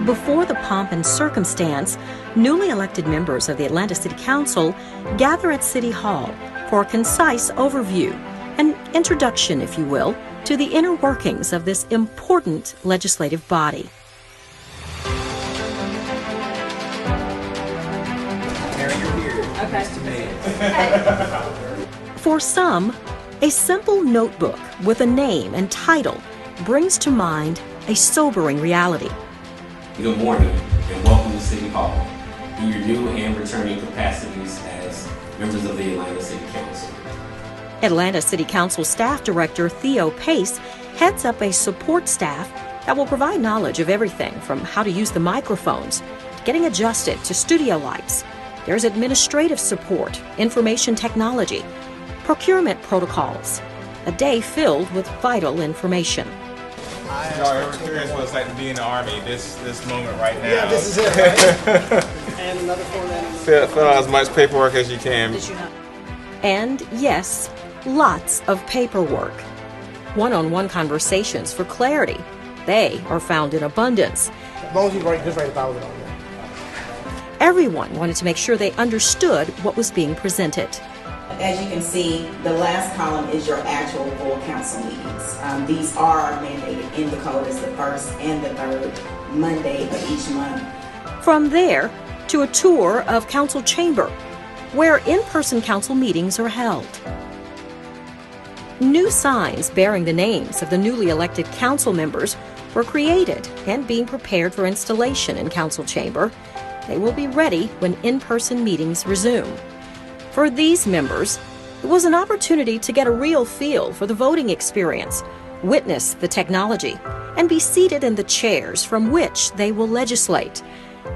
Before the pomp and circumstance, newly elected members of the Atlanta City Council gather at City Hall for a concise overview, an introduction, if you will, to the inner workings of this important legislative body. Mary, you're here. Okay. Nice to meet you. For some, a simple notebook with a name and title brings to mind a sobering reality. Good morning and welcome to City Hall in your new and returning capacities as members of the Atlanta City Council. Atlanta City Council Staff Director Theo Pace heads up a support staff that will provide knowledge of everything from how to use the microphones, to getting adjusted to studio lights. There's administrative support, information technology, procurement protocols, a day filled with vital information. Our experience was like to be in the Army, this moment right now. Yeah, this is it, right? And another format. Fill out as much paperwork as you can. And yes, lots of paperwork. One-on-one conversations for clarity. They are found in abundance. Most people just write about it on there. Everyone wanted to make sure they understood what was being presented. As you can see, the last column is your actual full council meetings. These are mandated in the code as the first and the third Monday of each month. From there to a tour of council chamber, where in-person council meetings are held. New signs bearing the names of the newly elected council members were created and being prepared for installation in council chamber. They will be ready when in-person meetings resume. For these members, it was an opportunity to get a real feel for the voting experience, witness the technology, and be seated in the chairs from which they will legislate.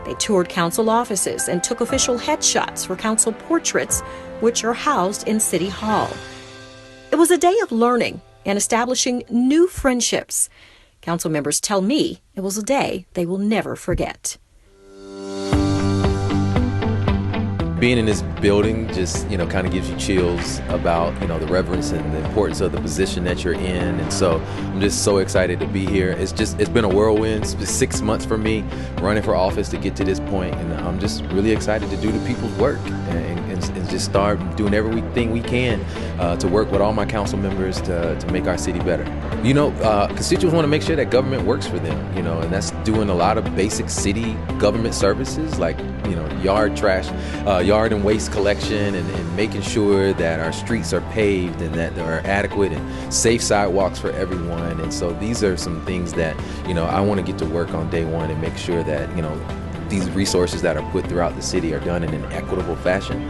They toured council offices and took official headshots for council portraits, which are housed in City Hall. It was a day of learning and establishing new friendships. Council members tell me it was a day they will never forget. Being in this building just, kind of gives you chills about, the reverence and the importance of the position that you're in. And so I'm just so excited to be here. It's been a whirlwind. It's been 6 months for me running for office to get to this point. And I'm just really excited to do the people's work and just start doing everything we can to work with all my council members to make our city better. Constituents want to make sure that government works for them, and that's doing a lot of basic city government services like, yard and waste collection and making sure that our streets are paved and that there are adequate and safe sidewalks for everyone. And so these are some things that, I want to get to work on day one and make sure that, these resources that are put throughout the city are done in an equitable fashion,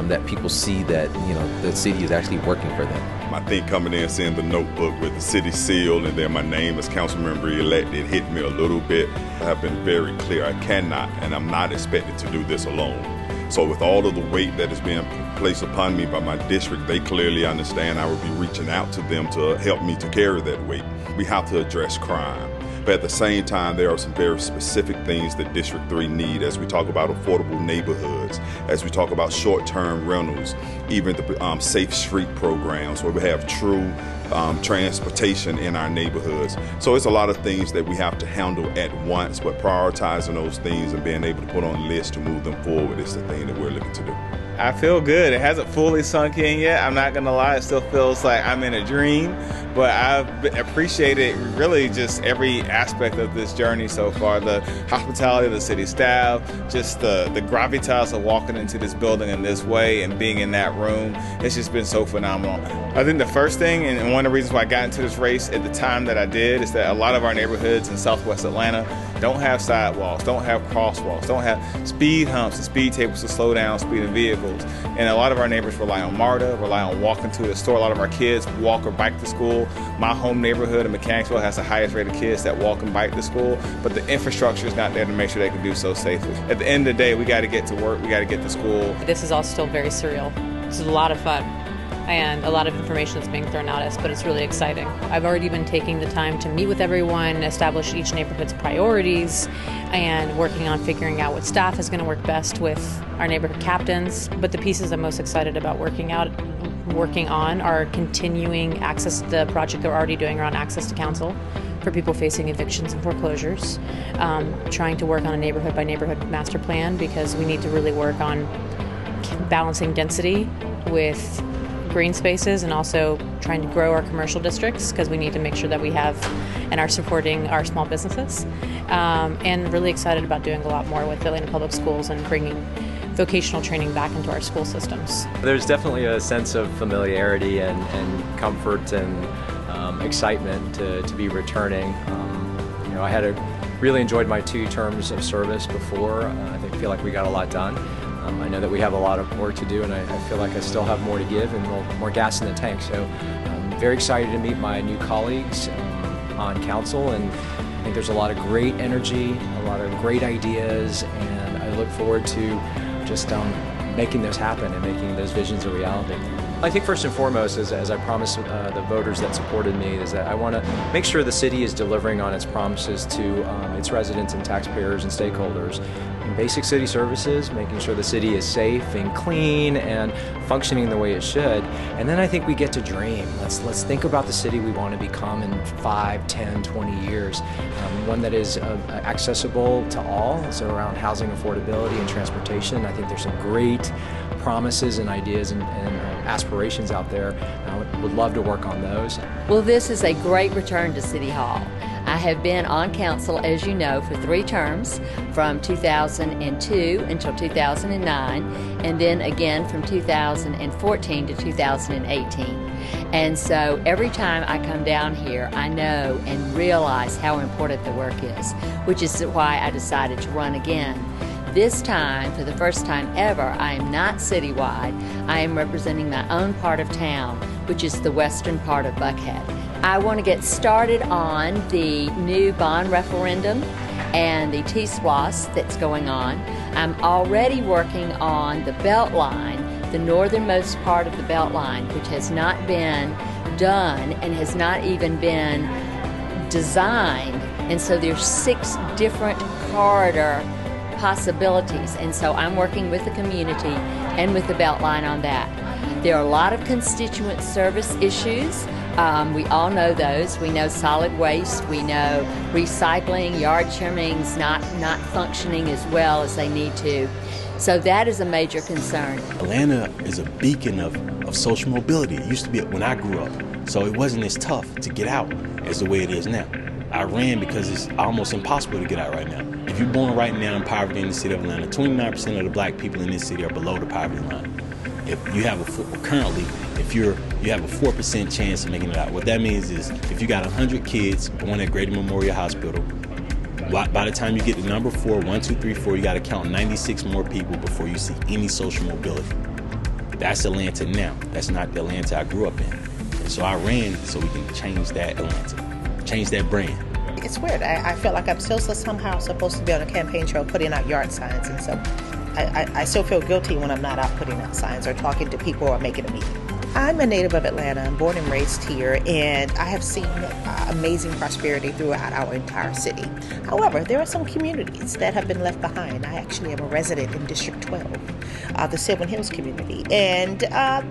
that people see that, the city is actually working for them. I think coming in, seeing the notebook with the city seal and then my name as council member elect, it hit me a little bit. I have been very clear, I cannot and I'm not expected to do this alone. So with all of the weight that is being placed upon me by my district, they clearly understand I will be reaching out to them to help me to carry that weight. We have to address crime. But at the same time, there are some very specific things that District 3 need as we talk about affordable neighborhoods, as we talk about short-term rentals, even the safe street programs where we have true transportation in our neighborhoods. So it's a lot of things that we have to handle at once, but prioritizing those things and being able to put on a list to move them forward is the thing that we're looking to do. I feel good. It hasn't fully sunk in yet. I'm not gonna lie, it still feels like I'm in a dream, but I've appreciated really just every aspect of this journey so far. The hospitality of the city staff, just the gravitas of walking into this building in this way and being in that room. It's just been so phenomenal. I think the first thing, and one of the reasons why I got into this race at the time that I did, is that a lot of our neighborhoods in Southwest Atlanta don't have sidewalks, don't have crosswalks, don't have speed humps and speed tables to slow down speeding vehicles. And a lot of our neighbors rely on MARTA, rely on walking to the store. A lot of our kids walk or bike to school. My home neighborhood in Mechanicsville has the highest rate of kids that walk and bike to school, but the infrastructure is not there to make sure they can do so safely. At the end of the day, we got to get to work, we got to get to school. This is all still very surreal. This is a lot of fun and a lot of information that's being thrown at us, but it's really exciting. I've already been taking the time to meet with everyone, establish each neighborhood's priorities, and working on figuring out what staff is going to work best with our neighborhood captains. But the pieces I'm most excited about working on are continuing access to the project they're already doing around access to council. For for people facing evictions and foreclosures, trying to work on a neighborhood by neighborhood master plan, because we need to really work on balancing density with green spaces, and also trying to grow our commercial districts, because we need to make sure that we have and are supporting our small businesses. And really excited about doing a lot more with Atlanta Public Schools and bringing vocational training back into our school systems. There's definitely a sense of familiarity and comfort and excitement to be returning. I really enjoyed my 2 terms of service before. I feel like we got a lot done. I know that we have a lot of work to do, and I feel like I still have more to give and more gas in the tank. So I'm very excited to meet my new colleagues on council, and I think there's a lot of great energy, a lot of great ideas, and I look forward to just making those happen and making those visions a reality. I think first and foremost, as I promised the voters that supported me, is that I want to make sure the city is delivering on its promises to its residents and taxpayers and stakeholders. In basic city services, making sure the city is safe and clean and functioning the way it should. And then I think we get to dream. Let's think about the city we want to become in 5, 10, 20 years. One that is accessible to all, so around housing affordability and transportation. I think there's some great promises and ideas and aspirations out there. I would love to work on those. Well, this is a great return to City Hall. I have been on council, as you know, for 3 terms, from 2002 until 2009, and then again from 2014 to 2018. And so every time I come down here, I know and realize how important the work is, which is why I decided to run again. This time, for the first time ever, I am not citywide. I am representing my own part of town, which is the western part of Buckhead. I want to get started on the new bond referendum and the T-SPLOS that's going on. I'm already working on the Beltline, the northernmost part of the Beltline, which has not been done and has not even been designed. And so there's 6 different corridor possibilities, and so I'm working with the community and with the Beltline on that. There are a lot of constituent service issues. We all know those. We know solid waste, we know recycling, yard trimmings not functioning as well as they need to. So that is a major concern. Atlanta is a beacon of social mobility. It used to be when I grew up, so it wasn't as tough to get out as the way it is now. I ran because it's almost impossible to get out right now. If you're born right now in poverty in the city of Atlanta, 29% of the black people in this city are below the poverty line. If you have currently, if you have a 4% chance of making it out. What that means is if you got 100 kids born at Grady Memorial Hospital, by the time you get to number 4, 1, 2, 3, 4, you got to count 96 more people before you see any social mobility. That's Atlanta now. That's not the Atlanta I grew up in. And so I ran so we can change that Atlanta, change that brand. It's weird. I feel like I'm still somehow supposed to be on a campaign trail putting out yard signs, and so I still feel guilty when I'm not out putting out signs or talking to people or making a meeting. I'm a native of Atlanta. I'm born and raised here, and I have seen amazing prosperity throughout our entire city. However, there are some communities that have been left behind. I actually am a resident in District 12, the Sylvan Hills community, and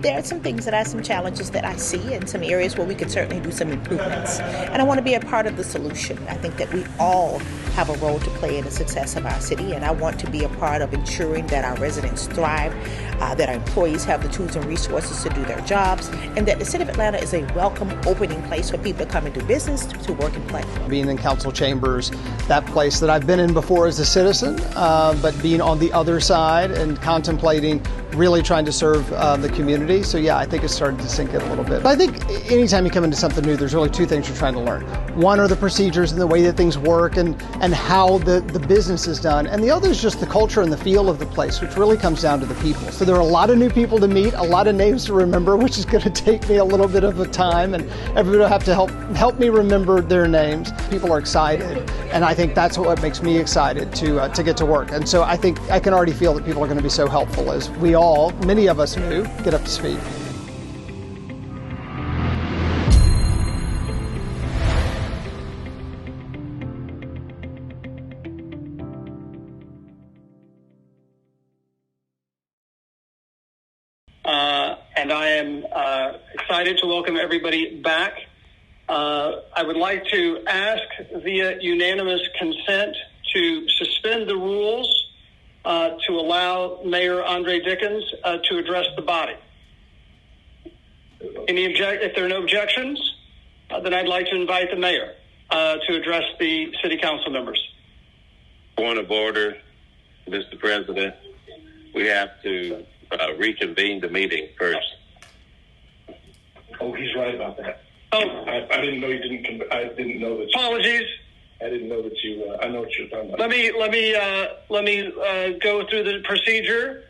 there are some things some challenges that I see, and some areas where we could certainly do some improvements. And I want to be a part of the solution. I think that we all have a role to play in the success of our city, and I want to be a part of ensuring that our residents thrive, that our employees have the tools and resources to do their jobs, and that the city of Atlanta is a welcome, opening place for people to come and do business, to work and play. Being in council chambers, that place that I've been in before as a citizen, but being on the other side and contemplating really trying to serve the community. So yeah, I think it's started to sink in a little bit. But I think anytime you come into something new, there's really 2 things you're trying to learn. One are the procedures and the way that things work and how the business is done. And the other is just the culture and the feel of the place, which really comes down to the people. So there are a lot of new people to meet, a lot of names to remember, which is going to take me a little bit of a time, and everybody will have to help me remember their names. People are excited, and I think that's what makes me excited to get to work. And so I think I can already feel that people are going to be so helpful as many of us new, get up to speed. And I am excited to welcome everybody back I would like to ask via unanimous consent to suspend the rules to allow Mayor Andre Dickens to address the body. If there are no objections, then I'd like to invite the mayor to address the city council members. Point of order, Mr. President. We have to reconvene the meeting first. Oh, he's right about that. Oh, I didn't know you didn't. I didn't know that. Apologies. I didn't know that you. I know what you're talking about. Let me go through the procedure.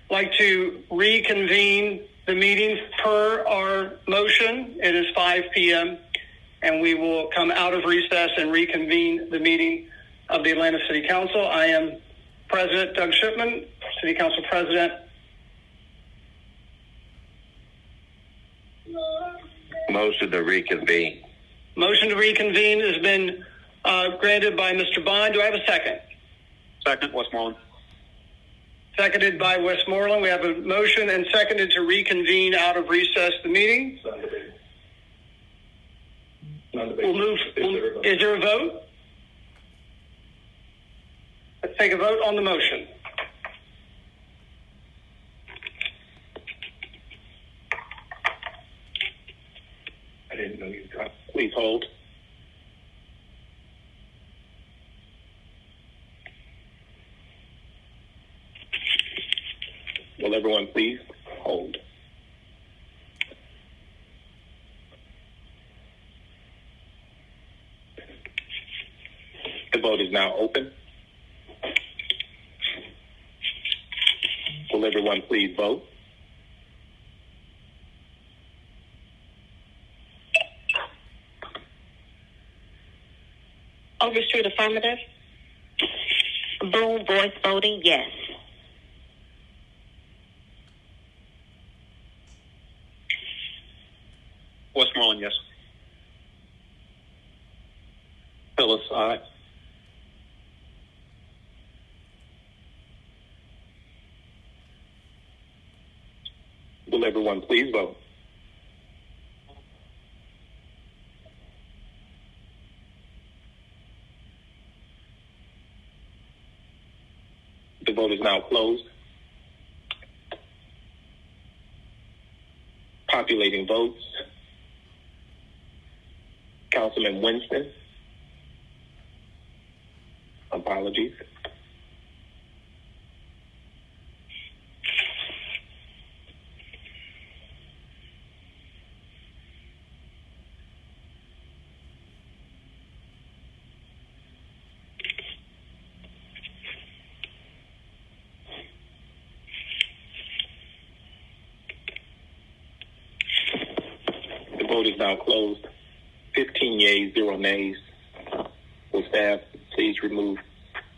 I'd like to reconvene the meeting per our motion. It is 5 p.m. and we will come out of recess and reconvene the meeting of the Atlanta City Council. I am President Doug Shipman, City Council President. Motion to reconvene. Motion to reconvene has been granted by Mr. Bond. Do I have a second? Second, Westmoreland. Seconded by Westmoreland. We have a motion and seconded to reconvene out of recess the meeting. We'll move. Is there a vote? Let's take a vote on the motion. I didn't know you got. Please hold. Will everyone please hold? The vote is now open. Will everyone please vote? Overstreet affirmative. Boone voice voting yes. Westmoreland, yes. Phyllis, aye. Will everyone please vote? The vote is now closed. Populating votes. Councilman Winston. Apologies. The vote is now closed. 15 yeas, 0 nays. Will staff please remove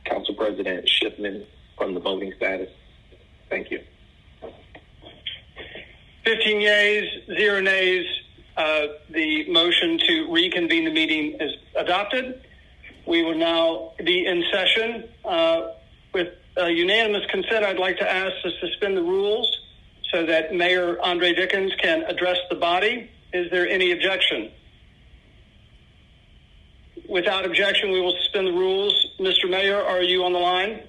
Council President Shipman from the voting status? Thank you. 15 yeas, 0 nays. The motion to reconvene the meeting is adopted. We will now be in session. With unanimous consent, I'd like to ask to suspend the rules so that Mayor Andre Dickens can address the body. Is there any objection? Without objection, we will suspend the rules. Mr. Mayor, are you on the line?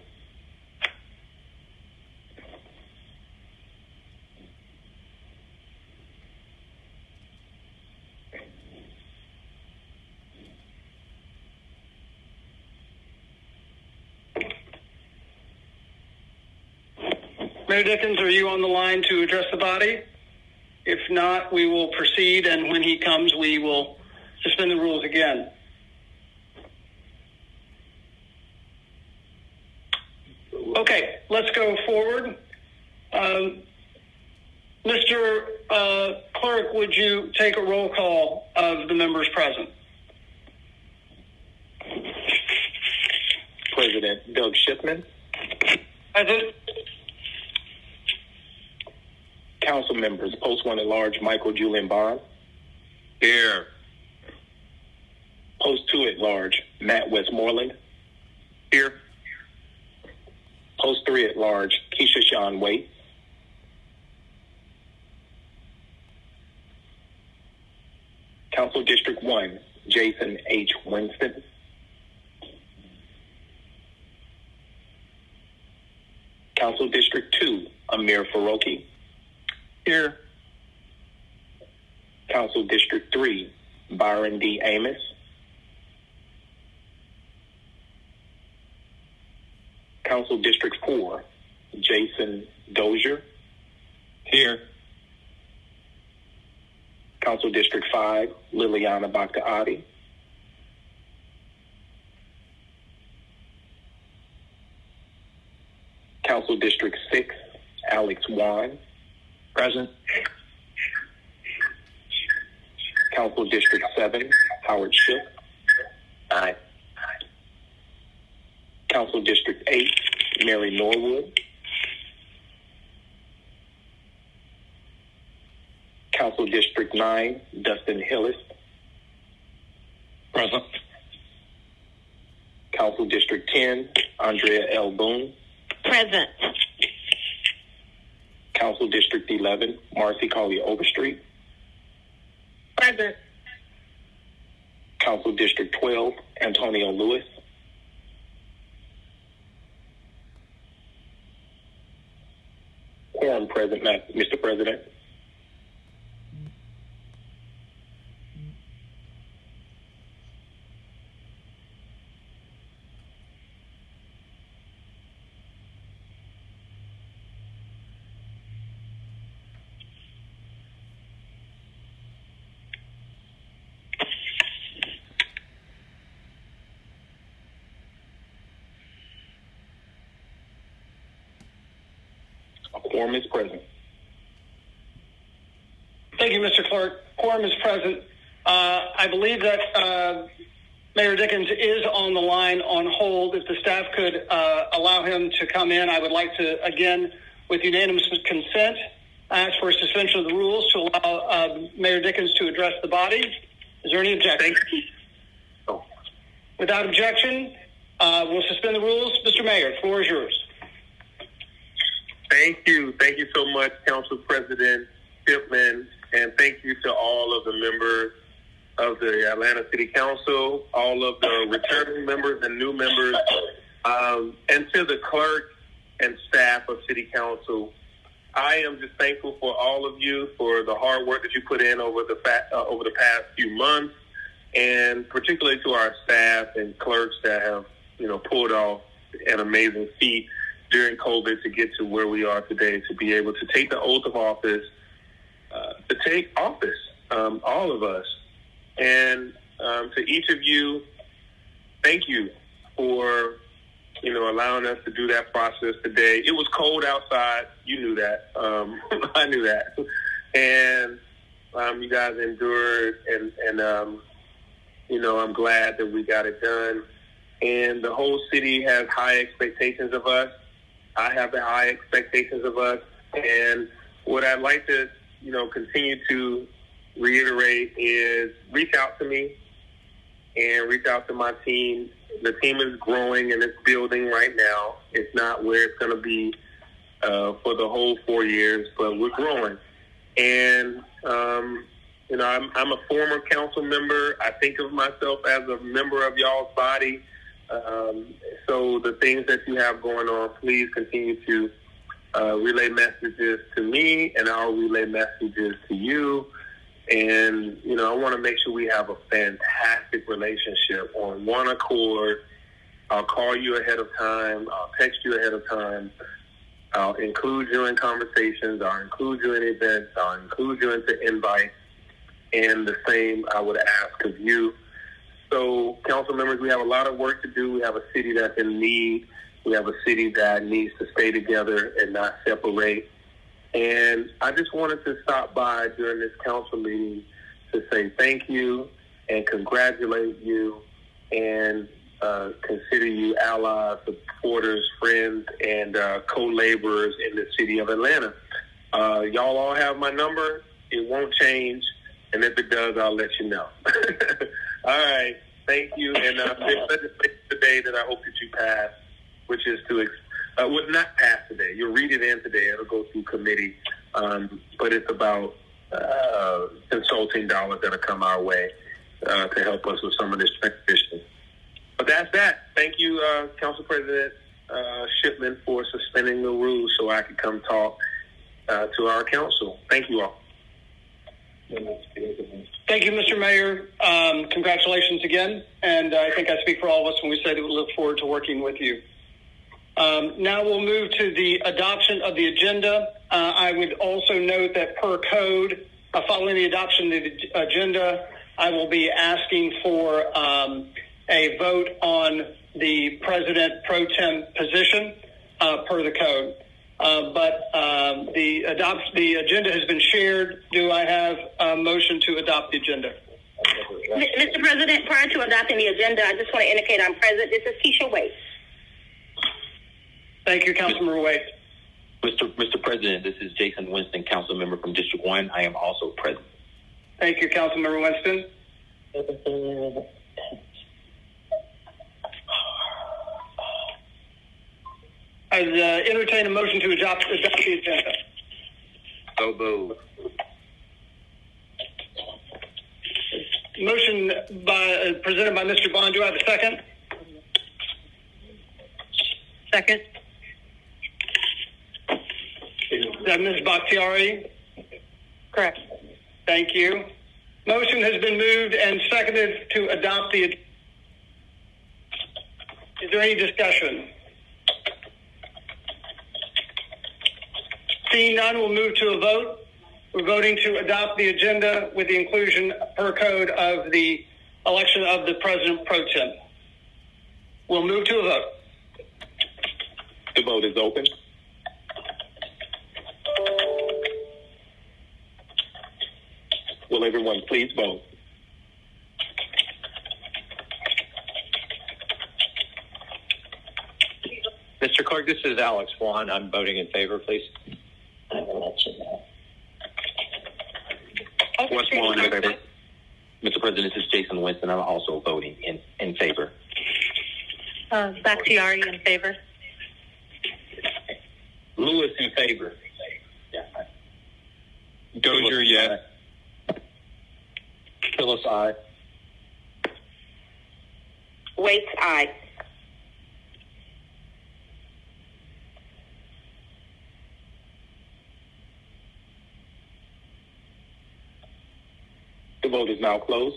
Mayor Dickens, are you on the line to address the body? If not, we will proceed, and when he comes, we will suspend the rules again. Okay, let's go forward. Mr. Clerk, would you take a roll call of the members present? President Doug Shipman. Present. Council members, Post 1 at large, Michael Julian Bond. Here. Post 2 at large, Matt Westmoreland. Here. Post 3 at large, Keisha Sean Waite. Council District 1, Jason H. Winston. Council District 2, Amir Faroki. Here. Council District 3, Byron D. Amos. Council District 4, Jason Dozier. Here. Council District 5, Liliana Bakhtaadi. Council District 6, Alex Wan. Present. Council District 7, Howard Schiff. Aye. Council District 8, Mary Norwood. Council District 9, Dustin Hillis. Present. Council District 10, Andrea L. Boone. Present. Council District 11, Marcy Collier Overstreet. Present. Council District 12, Antonio Lewis. Quorum present, Mr. President. Quorum is present. Thank you, Mr. Clerk. Quorum is present. I believe that Mayor Dickens is on the line on hold. If the staff could allow him to come in, I would like to, again, with unanimous consent, ask for a suspension of the rules to allow Mayor Dickens to address the body. Is there any objection? Without objection, we'll suspend the rules. Mr. Mayor, the floor is yours. Thank you. Thank you so much, Council President Shipman, and thank you to all of the members of the Atlanta City Council, all of the returning members and new members, and to the clerk and staff of City Council. I am just thankful for all of you for the hard work that you put in over the past few months, and particularly to our staff and clerks that have, pulled off an amazing feat during COVID to get to where we are today, to be able to take the oath of office, to take office, all of us. And to each of you, thank you for, allowing us to do that process today. It was cold outside. You knew that. I knew that. And you guys endured, and I'm glad that we got it done. And the whole city has high expectations of us. I have the high expectations of us. And what I'd like to, continue to reiterate is reach out to me and reach out to my team. The team is growing and it's building right now. It's not where it's going to be for the whole 4 years, but we're growing. And, I'm a former council member. I think of myself as a member of y'all's body. So the things that you have going on, please continue to relay messages to me, and I'll relay messages to you. And, I want to make sure we have a fantastic relationship on one accord. I'll call you ahead of time. I'll text you ahead of time. I'll include you in conversations. I'll include you in events. I'll include you into invites. And the same I would ask of you. So, council members, we have a lot of work to do. We have a city that's in need. We have a city that needs to stay together and not separate. And I just wanted to stop by during this council meeting to say thank you and congratulate you and consider you allies, supporters, friends, and co-laborers in the city of Atlanta. Y'all all have my number. It won't change. And if it does, I'll let you know. All right. Thank you. And there's legislation today that I hope that you pass, which is to not pass today. You'll read it in today. It'll go through committee. But it's about consulting dollars that'll come our way. to help us with some of this transition. But that's that. Thank you, Council President Shipman, for suspending the rules so I could come talk to our council. Thank you all. Thank you, Mr. Mayor. Congratulations again. And I think I speak for all of us when we say that we look forward to working with you. Now we'll move to the adoption of the agenda. I would also note that per code, following the adoption of the agenda, I will be asking for a vote on the President Pro Tem position per the code. But the agenda has been shared. Do I have a motion to adopt the agenda? Mr. President, prior to adopting the agenda, I just want to indicate I'm present. This is Keisha Waite. Thank you, Councilmember Waite. Mr. President, this is Jason Winston, council member from District 1. I am also present. Thank you, Councilmember Winston. I entertain a motion to adopt the agenda. So moved. Motion presented by Mr. Bond. Do I have a second? Second. Is that Ms. Bakhtiari? Correct. Thank you. Motion has been moved and seconded to adopt the agenda. Is there any discussion? Seeing none, we'll move to a vote. We're voting to adopt the agenda with the inclusion per code of the election of the President Pro Tem. We'll move to a vote. The vote is open. Will everyone please vote? Mr. Clerk, this is Alex Swan. I'm voting in favor, please. What's one in favor? Mr. President, this is Jason Winston. I'm also voting in favor. Bakhtiari in favor. Lewis in favor. Dozier, yes. Phyllis, aye. Waite, aye. The vote is now closed.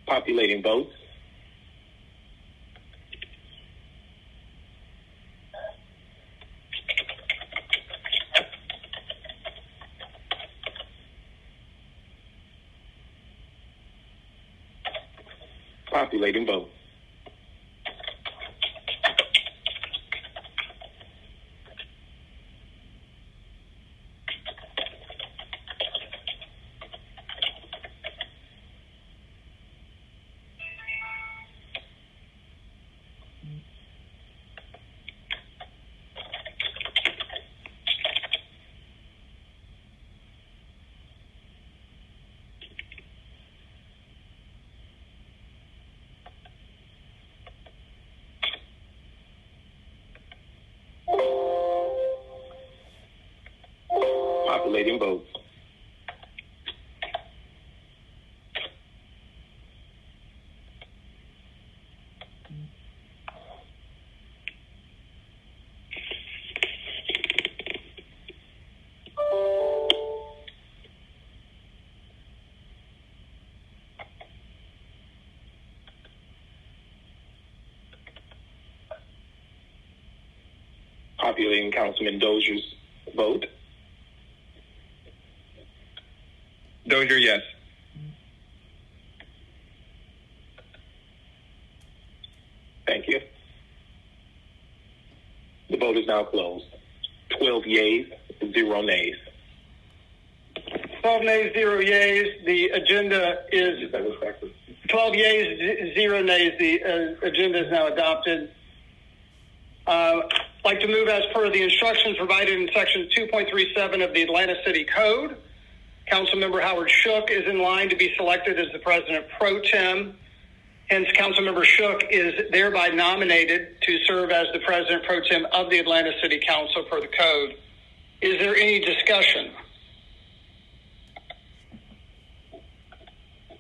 Populating votes. Populating votes. Populating votes. Populating Councilman Dozier's vote. Dozier, yes. Thank you. The vote is now closed. 12 yeas, 0 nays. 12 nays, 0 yeas. The agenda is 12 yeas, 0 nays. The agenda is now adopted. I'd like to move as per the instructions provided in Section 2.37 of the Atlanta City Code. Councilmember Howard Shook is in line to be selected as the President Pro Tem. Hence, Councilmember Shook is thereby nominated to serve as the President Pro Tem of the Atlanta City Council per the Code. Is there any discussion?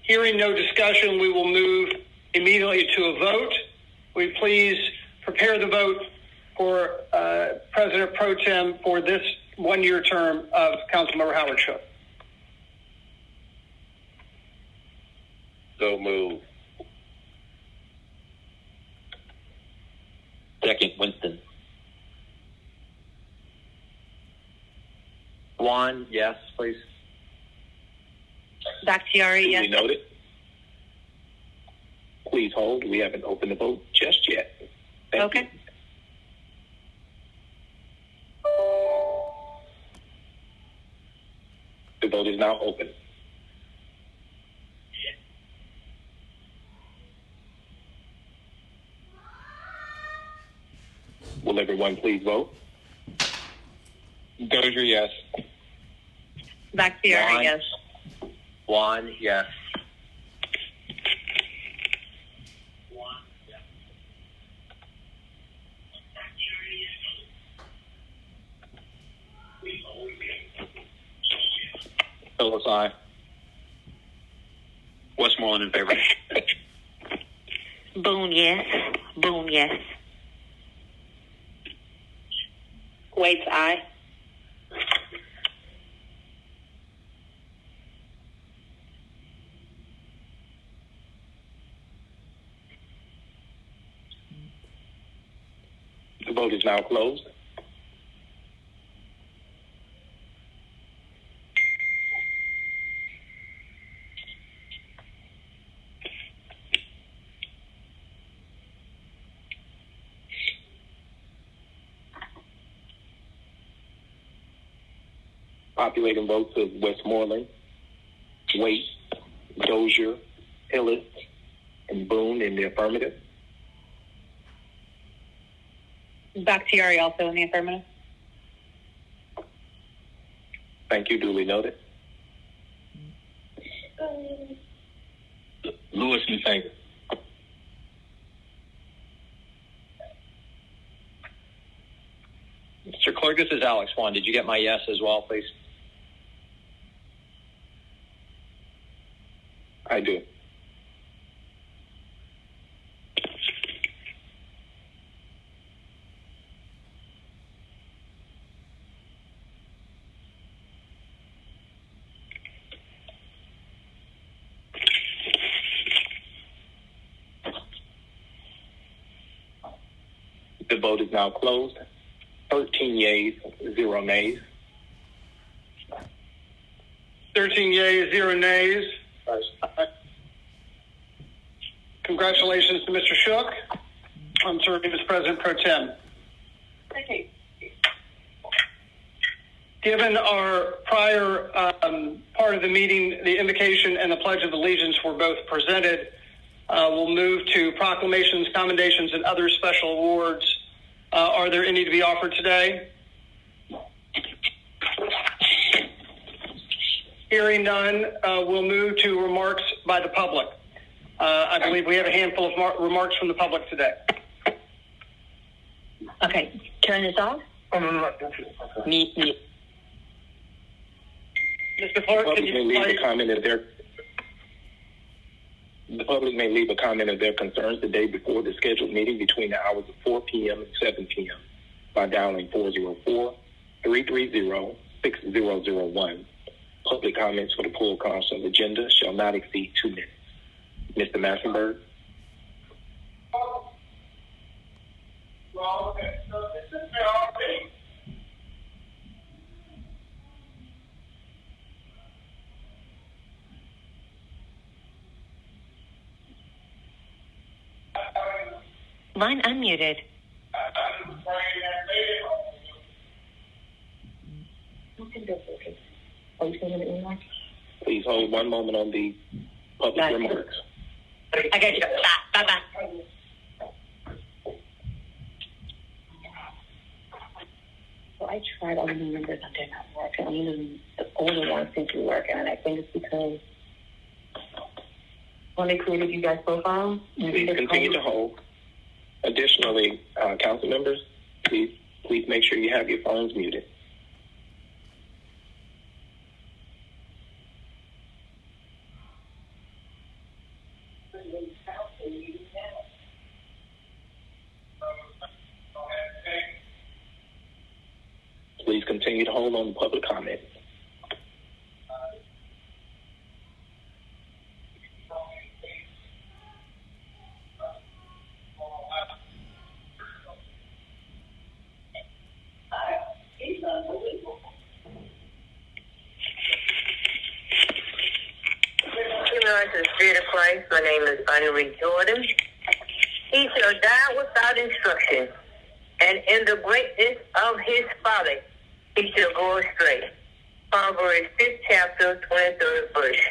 Hearing no discussion, we will move immediately to a vote. Will you please prepare the vote for President Pro Tem for this one-year term of Councilmember Howard Shook? So move. Second, Winston. Juan, yes, please. Bakhtiari, yes. We noted. Please hold. We haven't opened the vote just yet. Thank you. The vote is now open. Will everyone please vote? Dozier, yes. Bakhtiari, Juan. yes. Juan, yes. Phillips, aye. Westmoreland in favor. Boone, yes. Boone, yes. Waits, aye. The vote is now closed. Populating votes of Westmoreland, Waite, Dozier, Hillis, and Boone in the affirmative. Bakhtiari also in the affirmative. Thank you, duly noted. Lewis in favor. Mr. Clerk, this is Alex Juan. Did you get my yes as well, please? I do. The vote is now closed. 13 yeas, 0 nays. 13 yeas, 0 nays. Congratulations to Mr. Shook on serving as President Pro Tem. Given our prior part of the meeting, the invocation and the Pledge of Allegiance were both presented. We'll move to proclamations, commendations, and other special awards. Are there any to be offered today? Hearing none, we'll move to remarks by the public. I believe we have a handful of remarks from the public today. Okay, turn this off. Me. Mr. Clark, can you The public may leave a comment of their concerns the day before the scheduled meeting between the hours of 4 p.m. and 7 p.m. by dialing 404-330-6001. Public comments for the full council agenda shall not exceed 2 minutes. Mr. Massenberg. Line unmuted. Please hold one moment on the public remarks. I got you. Bye. So I tried all the new members and they're not working. Even the older ones seem to be working, and I think it's because when they created you guys' profile. Please continue to hold. Additionally, council members, please make sure you have your phones muted. Please continue to hold on to public comment. To the Spirit of Christ, my name is Untitled Jordan. He shall die without instruction, and in the greatness of his folly he shall go astray. Proverbs 5th chapter, 23rd verse.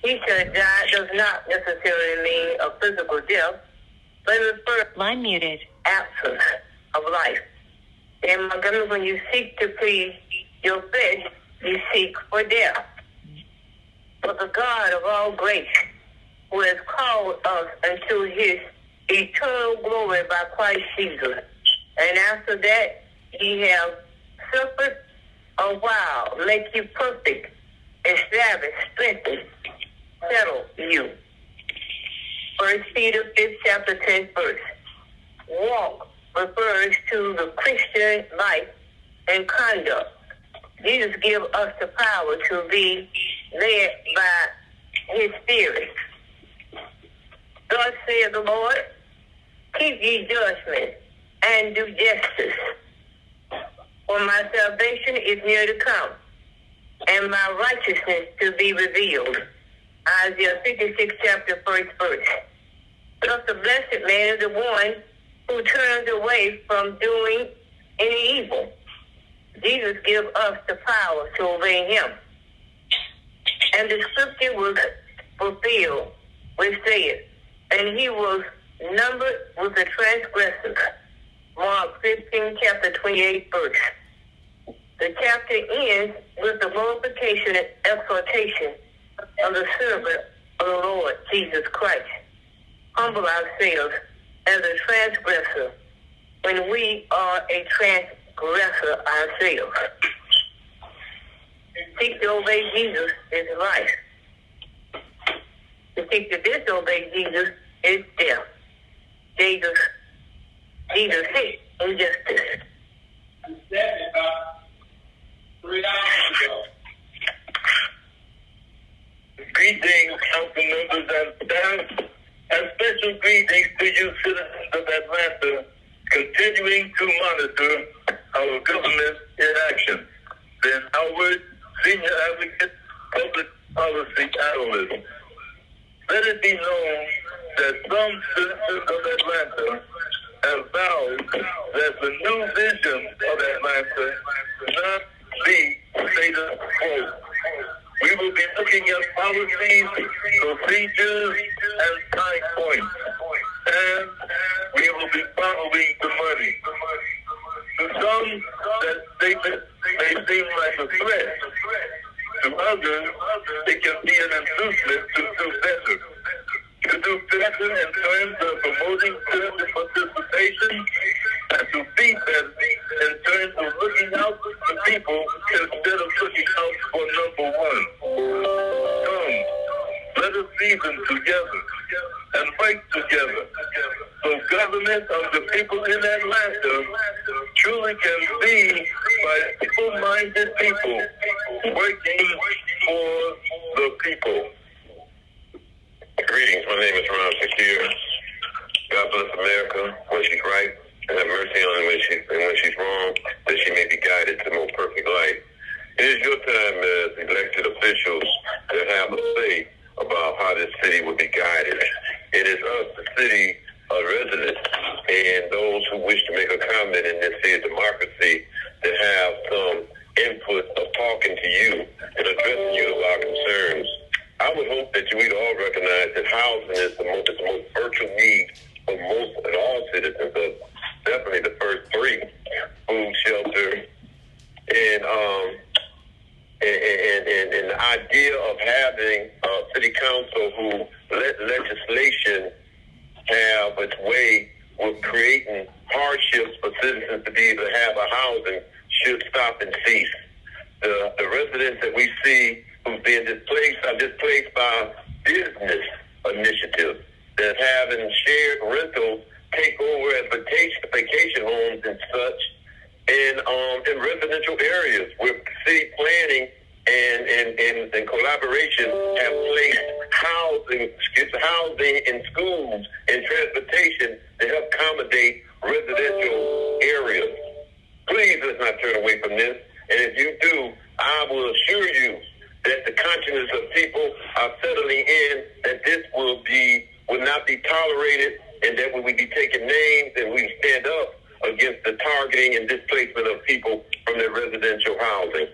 He shall die does not necessarily mean a physical death, but it refers to line muted absence of life. In Montgomery, when you seek to please your flesh, you seek for death. But the God of all grace, who has called us unto his eternal glory by Christ Jesus, and after that he have suffered a while, make you perfect, establish, strengthen, settle you. 1 Peter 5th chapter 10th verse. Walk refers to the Christian life and conduct. Jesus gives us the power to be led by his Spirit. Thus saith the Lord, keep ye judgment and do justice, for my salvation is near to come, and my righteousness to be revealed. Isaiah 56 chapter 1st verse. Thus the blessed man is the one who turns away from doing any evil. Jesus gives us the power to obey him. And the scripture was fulfilled, which said, and he was numbered with the transgressors. Mark 15, chapter 28, verse. The chapter ends with the glorification and exhortation of the servant of the Lord Jesus Christ. Humble ourselves as a transgressor when we are a transgressor ourselves. Seek to obey Jesus is life. To seek to disobey Jesus is death. Jesus hates injustice. I said it about 3 hours ago. Greetings, council members and staff, and special greetings to you citizens of Atlanta, continuing to monitor our government in action. Ben Howard, Senior Advocate, Public Policy Analyst. Let it be known that some citizens of Atlanta have vowed that the new vision of Atlanta will not be status quo. We will be looking at policies, procedures, and time points, and we will be following the money. To some, that statement may seem like a threat. To others, it can be an inducement to do better. To do better in terms of promoting citizen participation, and to be better in terms of looking out for people instead of looking out for number one. Come, let us reason together and fight together so government of the people in Atlanta truly can be by people-minded people working for the people. Greetings, my name is Ron Shakir. God bless America when she's right, and have mercy on her when she's wrong, that she may be guided to the most perfect life. It is your time as elected officials to have a say about how this city will be guided. It is us, the city residents, and those who wish to make a comment in this city of democracy to have some input of talking to you and addressing you of our concerns. I would hope that you would all recognize that housing is the most urgent need for most and all citizens, of definitely the first three: food, shelter, and the idea of having a city council who let legislation have its way with creating hardships for citizens to be able to have a housing should stop and cease. The residents that we see who's being displaced are displaced by business initiatives. rentals take over as vacation homes and such, and in residential areas where city planning and collaboration have placed housing in schools and transportation to help accommodate residential areas. Please let's not turn away from this. And if you do, I will assure you that the consciences of people are settling in, that this will not be tolerated, and that we will be taking names and we stand up against the targeting and displacement of people from their residential housing.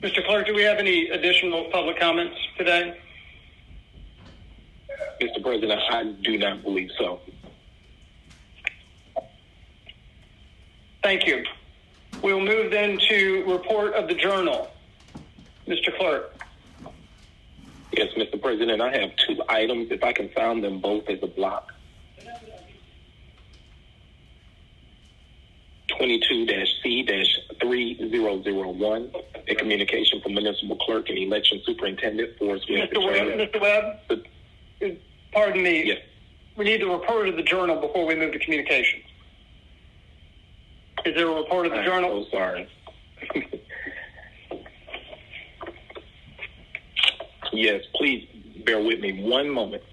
Mr. Clerk, do we have any additional public comments today? Mr. President, I do not believe so. Thank you. We'll move then to report of the journal. Mr. Clerk. Yes, Mr. President, I have two items, if I can sound them both as a block. 22-C-3001, a communication from municipal clerk and election superintendent for Mr. Webb, pardon me. Yes. We need the report of the journal before we move to communications. Is there a report of the journal? I'm so sorry. Yes, please bear with me one moment.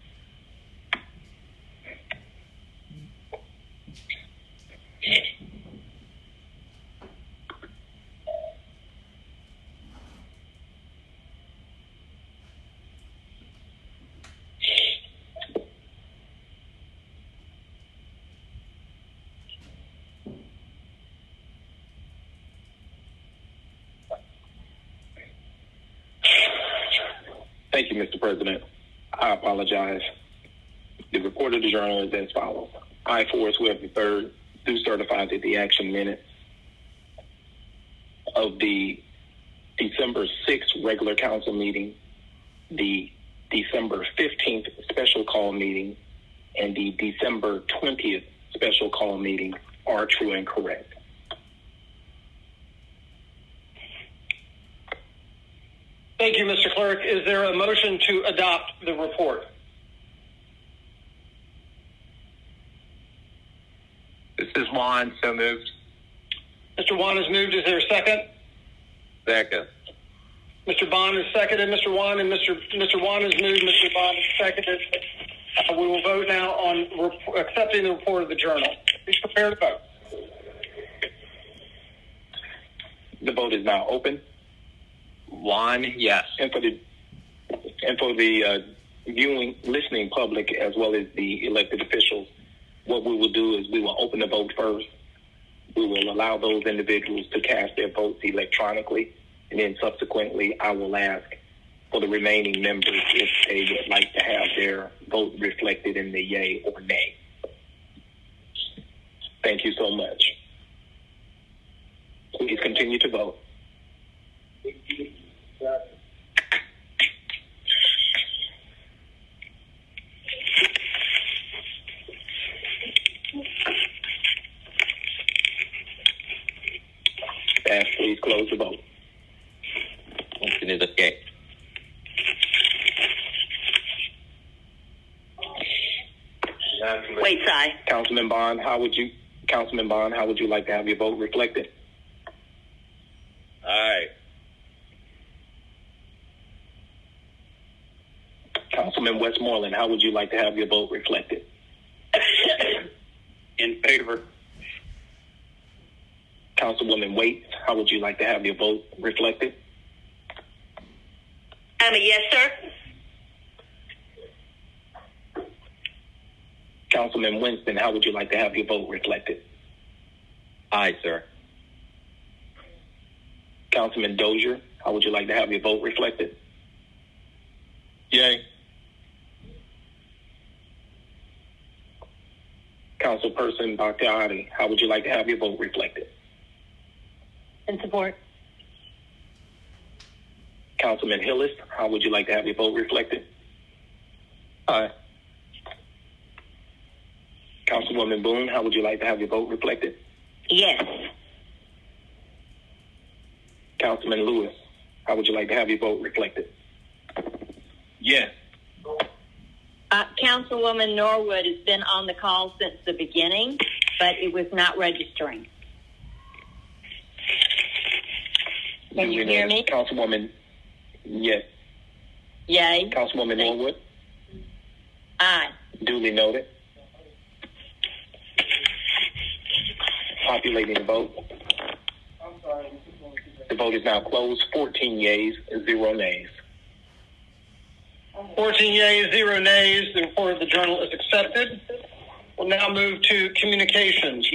Thank you, Mr. President. I apologize. The report of the journal is as follows. I, Forrest Webb III, do certify that the action minutes of the December 6th regular council meeting, the December 15th special call meeting, and the December 20th special call meeting are true and correct. Thank you, Mr. Clerk. Is there a motion to adopt the report? This is Juan, so moved. Mr. Juan has moved. Is there a second? Second. Mr. Bond has seconded. Mr. Juan and Mr. Juan has moved. Mr. Bond has seconded. We will vote now on accepting the report of the journal. Please prepare to vote. The vote is now open. Juan, yes. And for the listening public as well as the elected officials, what we will do is we will open the vote first. We will allow those individuals to cast their votes electronically, and then subsequently I will ask for the remaining members if they would like to have their vote reflected in the yay or nay. Thank you so much. Please continue to vote. Staff, please close the vote. Motion is okay. Wait, Si. Councilman Bond, how would you like to have your vote reflected? Aye. Councilman Westmoreland, how would you like to have your vote reflected? In favor. Councilwoman Waits, how would you like to have your vote reflected? I'm a yes, sir. Councilman Winston, how would you like to have your vote reflected? Aye, sir. Councilman Dozier, how would you like to have your vote reflected? Yay. Councilperson Bakhtiari, how would you like to have your vote reflected? In support. Councilman Hillis, how would you like to have your vote reflected? Aye. Councilwoman Boone, how would you like to have your vote reflected? Yes. Councilman Lewis, how would you like to have your vote reflected? Yes. Councilwoman Norwood has been on the call since the beginning, but it was not registering. Can you hear me? Councilwoman, yes. Yay. Councilwoman Norwood? Aye. Duly noted. Populating the vote. The vote is now closed. 14 yeas, 0 nays. 14 yeas, 0 nays. The report of the journal is accepted. We'll now move to communications.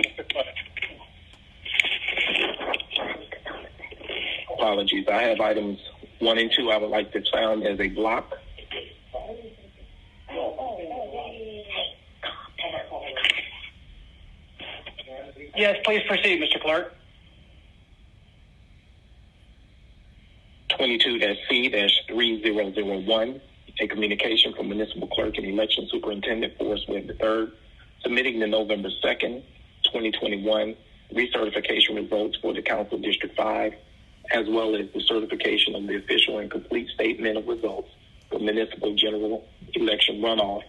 Apologies. I have items 1 and 2 I would like to sound as a block. Yes, please proceed, Mr. Clerk. 22-C-3001, a communication from Municipal Clerk and Election Superintendent Forrest Webb III, submitting the November 2nd, 2021 recertification results for the Council District 5, as well as the certification of the official and complete statement of results for Municipal General Election Runoff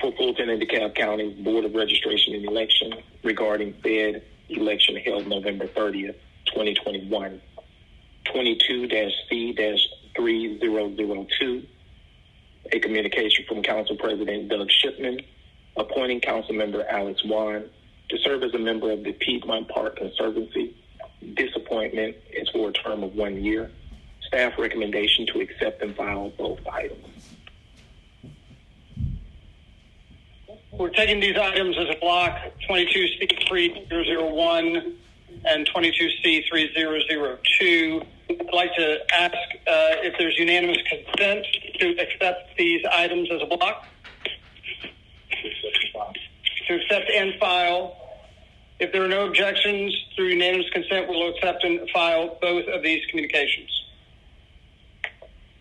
for Fulton and DeKalb County's Board of Registration and Election regarding said election held November 30th, 2021. 22-C-3002, a communication from Council President Doug Shipman, appointing Councilmember Alex Wan to serve as a member of the Piedmont Park Conservancy. This appointment is for a term of 1 year. Staff recommendation to accept and file both items. We're taking these items as a block, 22C-3001 and 22C-3002. I'd like to ask if there's unanimous consent to accept these items as a block. To accept and file. If there are no objections, through unanimous consent, we'll accept and file both of these communications.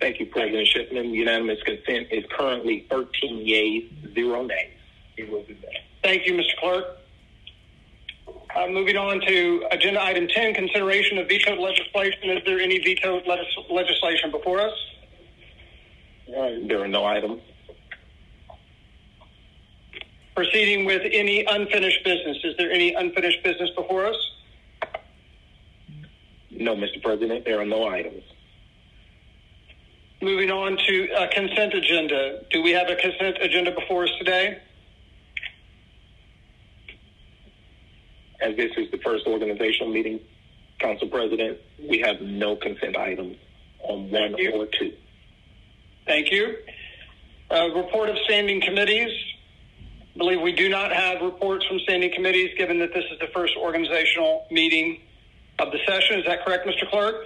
Thank you, President Shipman. Unanimous consent is currently 13 yeas, 0 nays. Thank you, Mr. Clerk. Moving on to agenda item 10, consideration of vetoed legislation. Is there any vetoed legislation before us? There are no items. Proceeding with any unfinished business. Is there any unfinished business before us? No, Mr. President, there are no items. Moving on to a consent agenda. Do we have a consent agenda before us today? As this is the first organizational meeting, Council President, we have no consent items on 1 or 2. Thank you. Report of standing committees. I believe we do not have reports from standing committees, given that this is the first organizational meeting of the session. Is that correct, Mr. Clerk?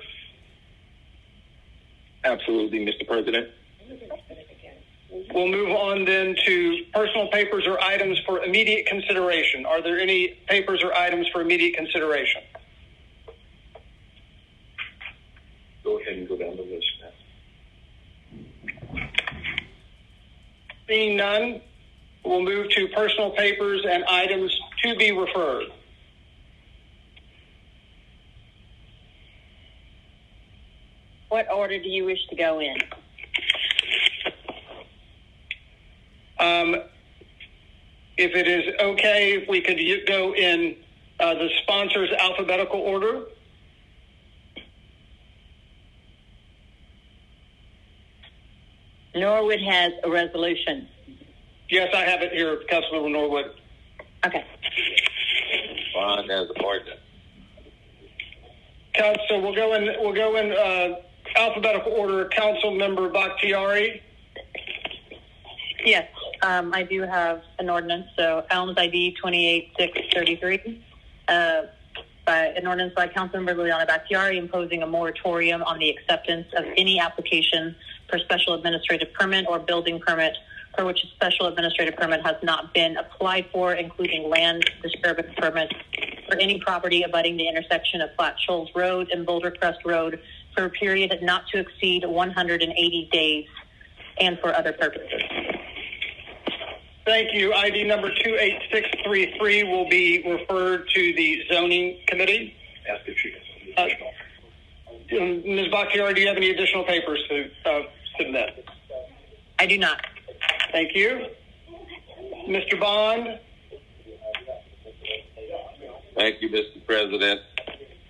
Absolutely, Mr. President. We'll move on then to personal papers or items for immediate consideration. Are there any papers or items for immediate consideration? Go ahead and go down the list now. Seeing none, we'll move to personal papers and items to be referred. What order do you wish to go in? If it is okay, if we could go in the sponsors alphabetical order. Norwood has a resolution. Yes, I have it here, Councilmember Norwood. Okay. Bond has an ordinance. So we'll go in alphabetical order. Council Member Bakhtiari. Yes, I do have an ordinance. So Elms ID 28633. By an ordinance by Councilmember Liliana Bakhtiari imposing a moratorium on the acceptance of any application for special administrative permit or building permit for which a special administrative permit has not been applied for, including land disturbance permits for any property abutting the intersection of Flat Shoals Road and Boulder Crest Road for a period not to exceed 180 days and for other purposes. Thank you. ID number 28633 will be referred to the zoning committee. Ask if she can. Ms. Bakhtiari, do you have any additional papers to submit? I do not. Thank you. Mr. Bond. Thank you, Mr. President.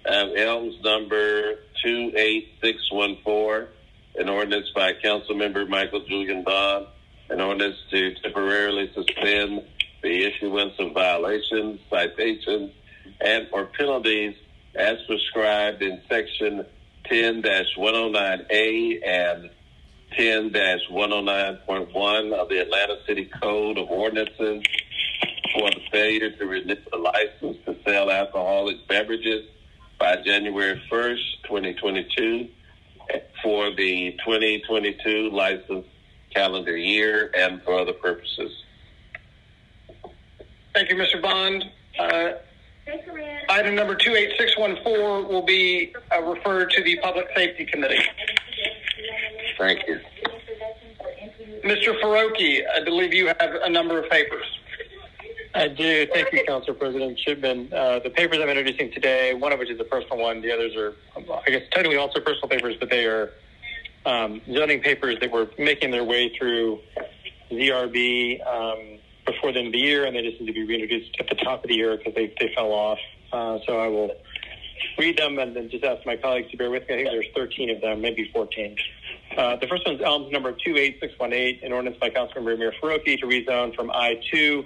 Elms number 28614, an ordinance by Councilmember Michael Julian Bond, an ordinance to temporarily suspend the issuance of violations, citations, and or penalties as prescribed in Section 10-109A and 10-109.1 of the Atlanta City Code of Ordinances for the failure to renew the license to sell alcoholic beverages by January 1st, 2022 for the 2022 license calendar year and for other purposes. Thank you, Mr. Bond. Item number 28614 will be referred to the Public Safety Committee. Thank you. Mr. Faroki, I believe you have a number of papers. I do. Thank you, Council President Shipman. The papers I'm introducing today, one of which is a personal one. The others are, I guess, technically also personal papers, but they are zoning papers that were making their way through ZRB before the end of the year, and they just need to be reintroduced at the top of the year because they fell off. So I will read them and then just ask my colleagues to bear with me. I think there's 13 of them, maybe 14. The first one is Elms number 28618, an ordinance by Councilmember Amir Faroki to rezone from I-2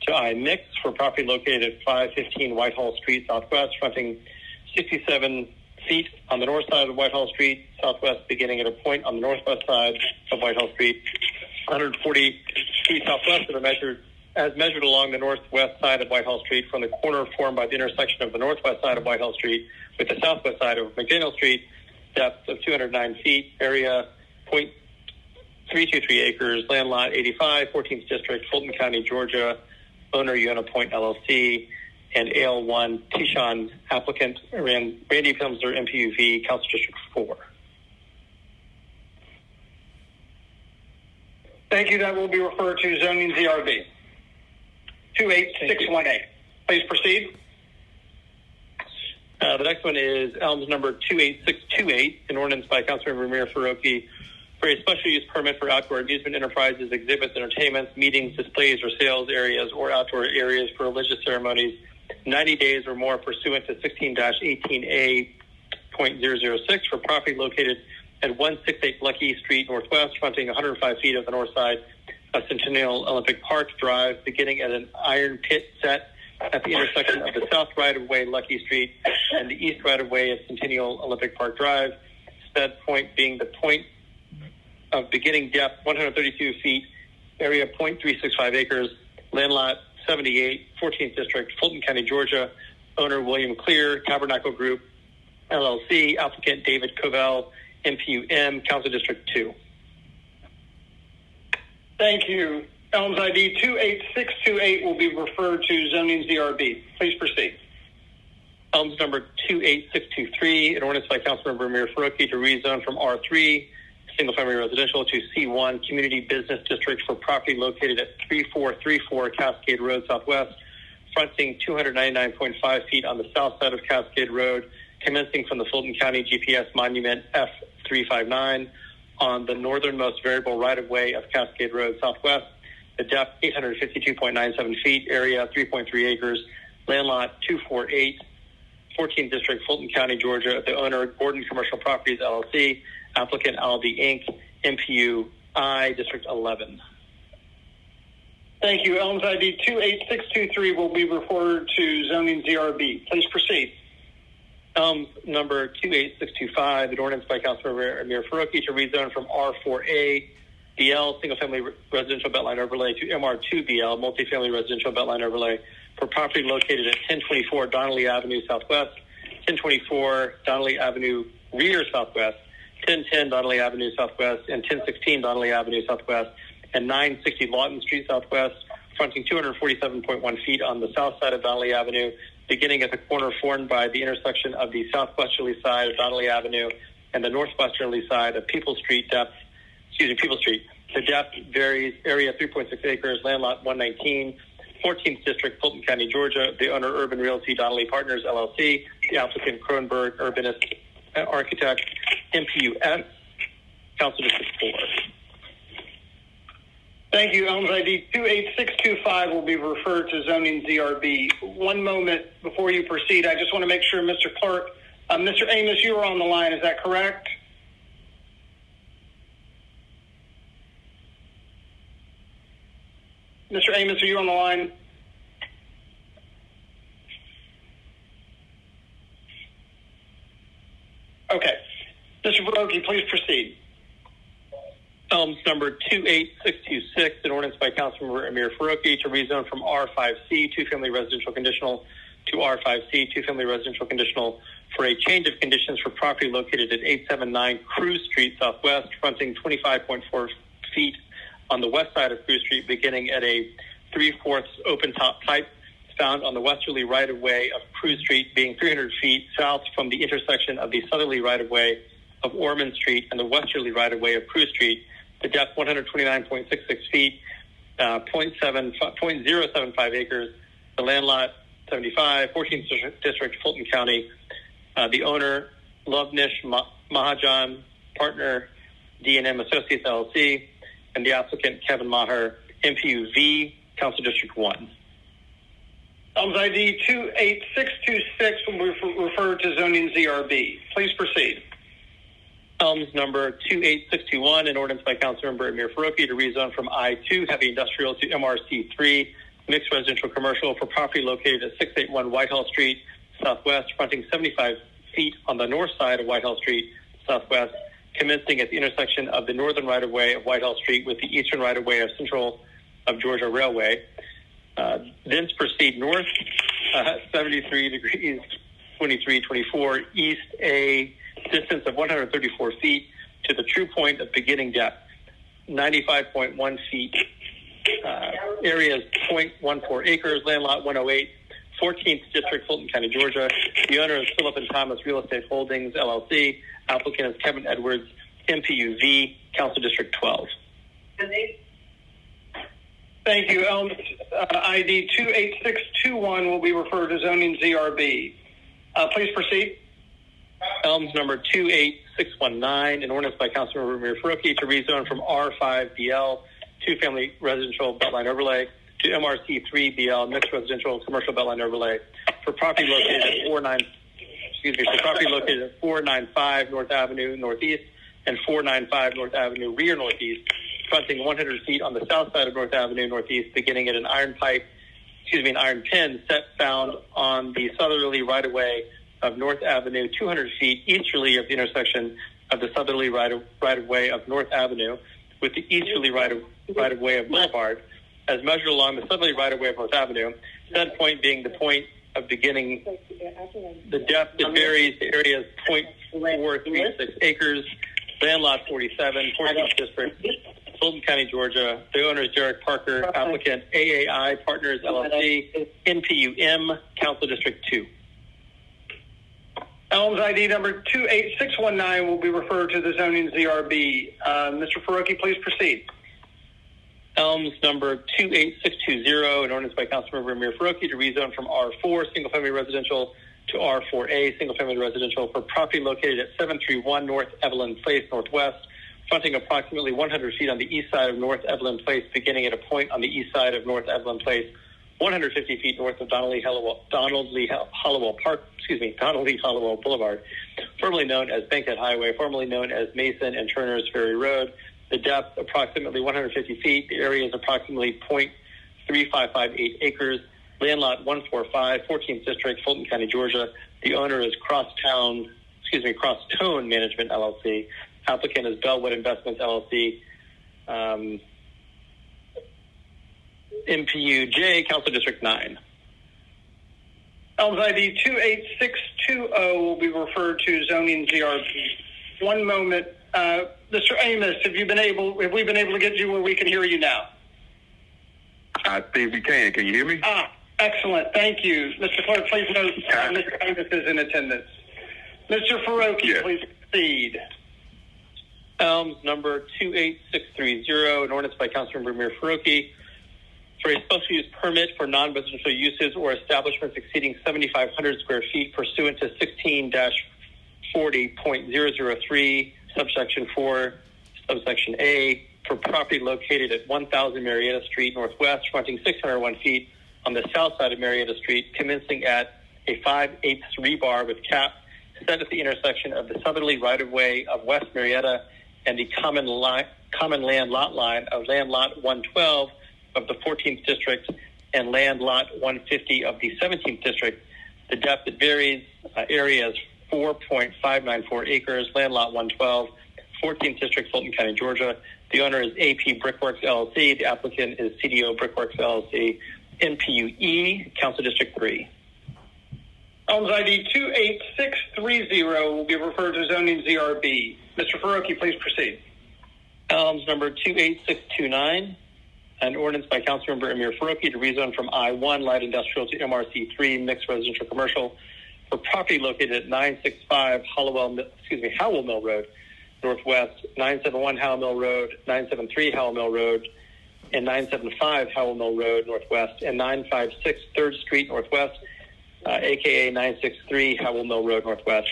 to I-Mix for property located at 515 Whitehall Street Southwest, fronting 67 feet on the north side of Whitehall Street Southwest, beginning at a point on the northwest side of Whitehall Street, 140 feet southwest that are measured along the northwest side of Whitehall Street from the corner formed by the intersection of the northwest side of Whitehall Street with the southwest side of McDaniel Street, depth of 209 feet, area 0.323 acres, land lot 85, 14th District, Fulton County, Georgia, owner Uena Point LLC, and AL1 Tishon, applicant Randy Pilmser, MPUV, Council District 4. Thank you. That will be referred to zoning ZRB. 28618. Please proceed. The next one is Elms number 28628, an ordinance by Councilmember Amir Faroki for a special use permit for outdoor amusement enterprises, exhibits, entertainments, meetings, displays, or sales areas or outdoor areas for religious ceremonies 90 days or more pursuant to 16-18A.006 for property located at 168 Lucky Street Northwest, fronting 105 feet of the north side of Centennial Olympic Park Drive, beginning at an iron pit set at the intersection of the south right-of-way Lucky Street and the east right-of-way of Centennial Olympic Park Drive, said point being the point of beginning depth 132 feet, area 0.365 acres, land lot 78, 14th District, Fulton County, Georgia, owner William Clear, Tabernacle Group, LLC, applicant David Covell, MPUM, Council District 2. Thank you. Elms ID 28628 will be referred to zoning ZRB. Please proceed. Elms number 28623, an ordinance by Councilmember Amir Faroki to rezone from R3, single-family residential, to C1, Community Business District for property located at 3434 Cascade Road Southwest, fronting 299.5 feet on the south side of Cascade Road, commencing from the Fulton County GPS Monument F359 on the northernmost variable right-of-way of Cascade Road Southwest, the depth 852.97 feet, area 3.3 acres, land lot 248, 14th District, Fulton County, Georgia, the owner Gordon Commercial Properties, LLC, applicant Aldi Inc., MPU I, District 11. Thank you. Elms ID 28623 will be referred to zoning ZRB. Please proceed. Number 28625, an ordinance by Councilmember Amir Faruqi to rezone from R4A BL, single-family residential Beltline overlay, to MR2 BL, multifamily residential Beltline overlay, for property located at 1024 Donnelly Avenue Southwest, 1024 Donnelly Avenue rear Southwest, 1010 Donnelly Avenue Southwest, and 1016 Donnelly Avenue Southwest, and 960 Lawton Street Southwest, fronting 247.1 feet on the south side of Donnelly Avenue, beginning at the corner formed by the intersection of the southwesterly side of Donnelly Avenue and the northwesterly side of People Street. The depth varies. Area 3.6 acres, land lot 119, 14th District, Fulton County, Georgia. The owner, Urban Realty Donnelly Partners, LLC. The applicant, Kronberg Urbanist Architect, MPUS, Council District 4. Thank you. Elms ID 28625 will be referred to zoning ZRB. One moment before you proceed, I just want to make sure, Mr. Clerk, Mr. Amos, you are on the line. Is that correct? Mr. Amos, are you on the line? Okay. Mr. Faruqi, please proceed. Elms number 28626, an ordinance by Councilmember Amir Faruqi to rezone from R5C, two-family residential conditional, to R5C, two-family residential conditional, for a change of conditions for property located at 879 Cruz Street Southwest, fronting 25.4 feet on the west side of Cruz Street, beginning at a 3/4 open top type found on the westerly right-of-way of Cruz Street, being 300 feet south from the intersection of the southerly right-of-way of Ormond Street and the westerly right-of-way of Cruz Street. The depth 129.66 feet, 0.075 acres. The land lot 75, 14th District, Fulton County. The owner, Lovnish Mahajan, partner, D&M Associates LLC, and the applicant, Kevin Maher, MPUV, Council District 1. Elms ID 28626 will be referred to zoning ZRB. Please proceed. Elms number 28621, an ordinance by Councilmember Amir Faruqi to rezone from I2 heavy industrial to MRC3 mixed residential commercial for property located at 681 Whitehall Street Southwest, fronting 75 feet on the north side of Whitehall Street Southwest, commencing at the intersection of the northern right-of-way of Whitehall Street with the eastern right-of-way of Central of Georgia Railway. Thence proceed north 73 degrees 2324 east, a distance of 134 feet to the true point of beginning depth, 95.1 feet. Area is 0.14 acres, land lot 108, 14th District, Fulton County, Georgia. The owner is Philip and Thomas Real Estate Holdings, LLC. Applicant is Kevin Edwards, MPUV, Council District 12. Thank you. Elms ID 28621 will be referred to zoning ZRB. Please proceed. Elms number 28619, an ordinance by Councilmember Amir Faruqi to rezone from R5BL, two-family residential Beltline overlay, to MRC3BL, mixed residential commercial Beltline overlay, for property located at 495 North Avenue Northeast and 495 North Avenue rear Northeast, fronting 100 feet on the south side of North Avenue Northeast, beginning at an iron pin set found on the southerly right-of-way of North Avenue, 200 feet easterly of the intersection of the southerly right-of-way of North Avenue with the easterly right-of-way of Boulevard, as measured along the southerly right-of-way of North Avenue, said point being the point of beginning. The depth, it varies. The area is 0.436 acres, land lot 47, 14th District, Fulton County, Georgia. The owner is Derek Parker, applicant AAI Partners, LLC, NPUM, Council District 2. Elms ID number 28619 will be referred to the zoning ZRB. Mr. Faruqi, please proceed. Elms number 28620, an ordinance by Councilmember Amir Faruqi to rezone from R4 single-family residential to R4A single-family residential for property located at 731 North Evelyn Place Northwest, fronting approximately 100 feet on the east side of North Evelyn Place, beginning at a point on the east side of North Evelyn Place, 150 feet north of Donnelly Hollowell Boulevard, formerly known as Bankhead Highway, formerly known as Mason and Turner's Ferry Road. The depth, approximately 150 feet. The area is approximately 0.3558 acres. land lot 145, 14th District, Fulton County, Georgia. The owner is Crosstone Management, LLC. Applicant is Bellwood Investments, LLC. MPUJ, Council District 9. Elms ID 28620 will be referred to zoning ZRB. One moment. Mr. Amos, have we been able to get you where we can hear you now? I think we can. Can you hear me? Excellent. Thank you. Mr. Clerk, please note Mr. Amos is in attendance. Mr. Faroki, please proceed. Elms number 28630, an ordinance by Councilmember Amir Faroki for a special use permit for non-residential uses or establishments exceeding 7,500 square feet pursuant to 16-40.003, subsection 4, subsection A, for property located at 1,000 Marietta Street Northwest, fronting 601 feet on the south side of Marietta Street, commencing at a 5/8 rebar with cap set at the intersection of the southerly right-of-way of West Marietta and the common land lot line of land lot 112 of the 14th District and land lot 150 of the 17th District. The depth it varies. Area is 4.594 acres. Land lot 112, 14th District, Fulton County, Georgia. The owner is AP Brickworks, LLC. The applicant is CDO Brickworks, LLC. NPUE, Council District 3. Elms ID 28630 will be referred to zoning ZRB. Mr. Faroki, please proceed. Elms number 28629, an ordinance by Councilmember Amir Faroki to rezone from I-1 light industrial to MRC3 mixed residential commercial for property located at 965 Howell Mill Road Northwest, 971 Howell Mill Road, 973 Howell Mill Road, and 975 Howell Mill Road Northwest, and 956 3rd Street Northwest, aka 963 Howell Mill Road Northwest,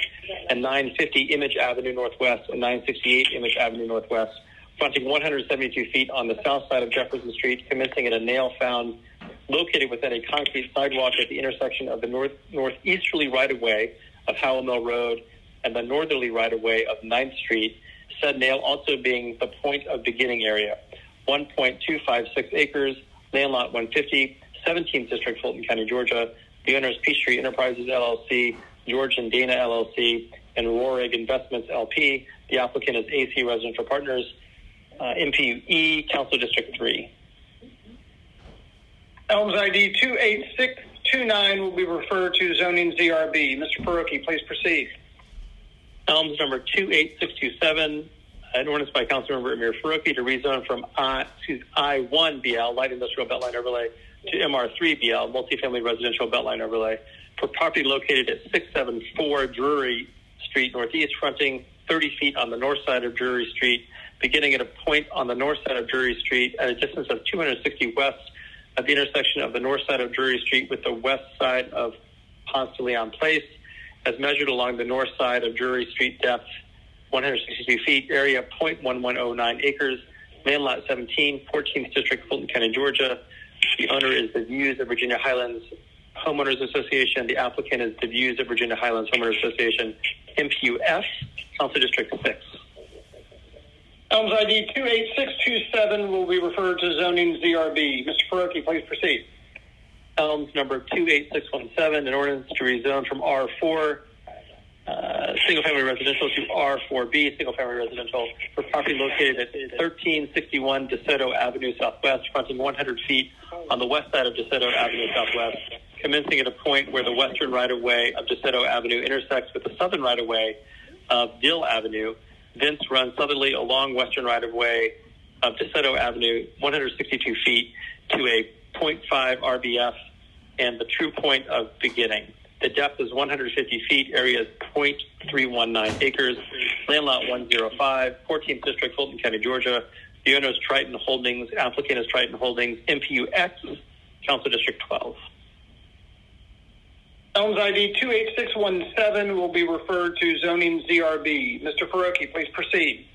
and 950 Image Avenue Northwest, and 968 Image Avenue Northwest, fronting 172 feet on the south side of Jefferson Street, commencing at a nail found located within a concrete sidewalk at the intersection of the northeasterly right-of-way of Howell Mill Road and the northerly right-of-way of 9th Street, said nail also being the point of beginning area. 1.256 acres, land lot 150, 17th District, Fulton County, Georgia. The owner is Peachtree Enterprises, LLC, George and Dana, LLC, and Rorig Investments, LP. The applicant is AC Residential Partners, MPUE, Council District 3. Elms ID 28629 will be referred to zoning ZRB. Mr. Faroki, please proceed. Elms number 28627, an ordinance by Councilmember Amir Faroki to rezone from I-1BL, light industrial beltline overlay, to MR3BL, multifamily residential beltline overlay, for property located at 674 Drury Street Northeast, fronting 30 feet on the north side of Drury Street, beginning at a point on the north side of Drury Street at a distance of 260 west at the intersection of the north side of Drury Street with the west side of Ponce de Leon Place, as measured along the north side of Drury Street, depth 162 feet, area 0.1109 acres, land lot 17, 14th District, Fulton County, Georgia. The owner is the Views of Virginia Highlands Homeowners Association. The applicant is the Views of Virginia Highlands Homeowners Association, MPUF, Council District 6. Elms ID 28627 will be referred to zoning ZRB. Mr. Faroki, please proceed. Elms number 28617, an ordinance to rezone from R4 single-family residential to R4B single-family residential for property located at 1361 DeSoto Avenue Southwest, fronting 100 feet on the west side of DeSoto Avenue Southwest, commencing at a point where the western right-of-way of DeSoto Avenue intersects with the southern right-of-way of Dill Avenue. Thence runs southerly along western right-of-way of DeSoto Avenue 162 feet to a 0.5 RBF and the true point of beginning. The depth is 150 feet, area is 0.319 acres, land lot 105, 14th District, Fulton County, Georgia. The owner is Triton Holdings, applicant is Triton Holdings, MPUX, Council District 12. Elms ID 28617 will be referred to zoning ZRB. Mr. Faroki, please proceed.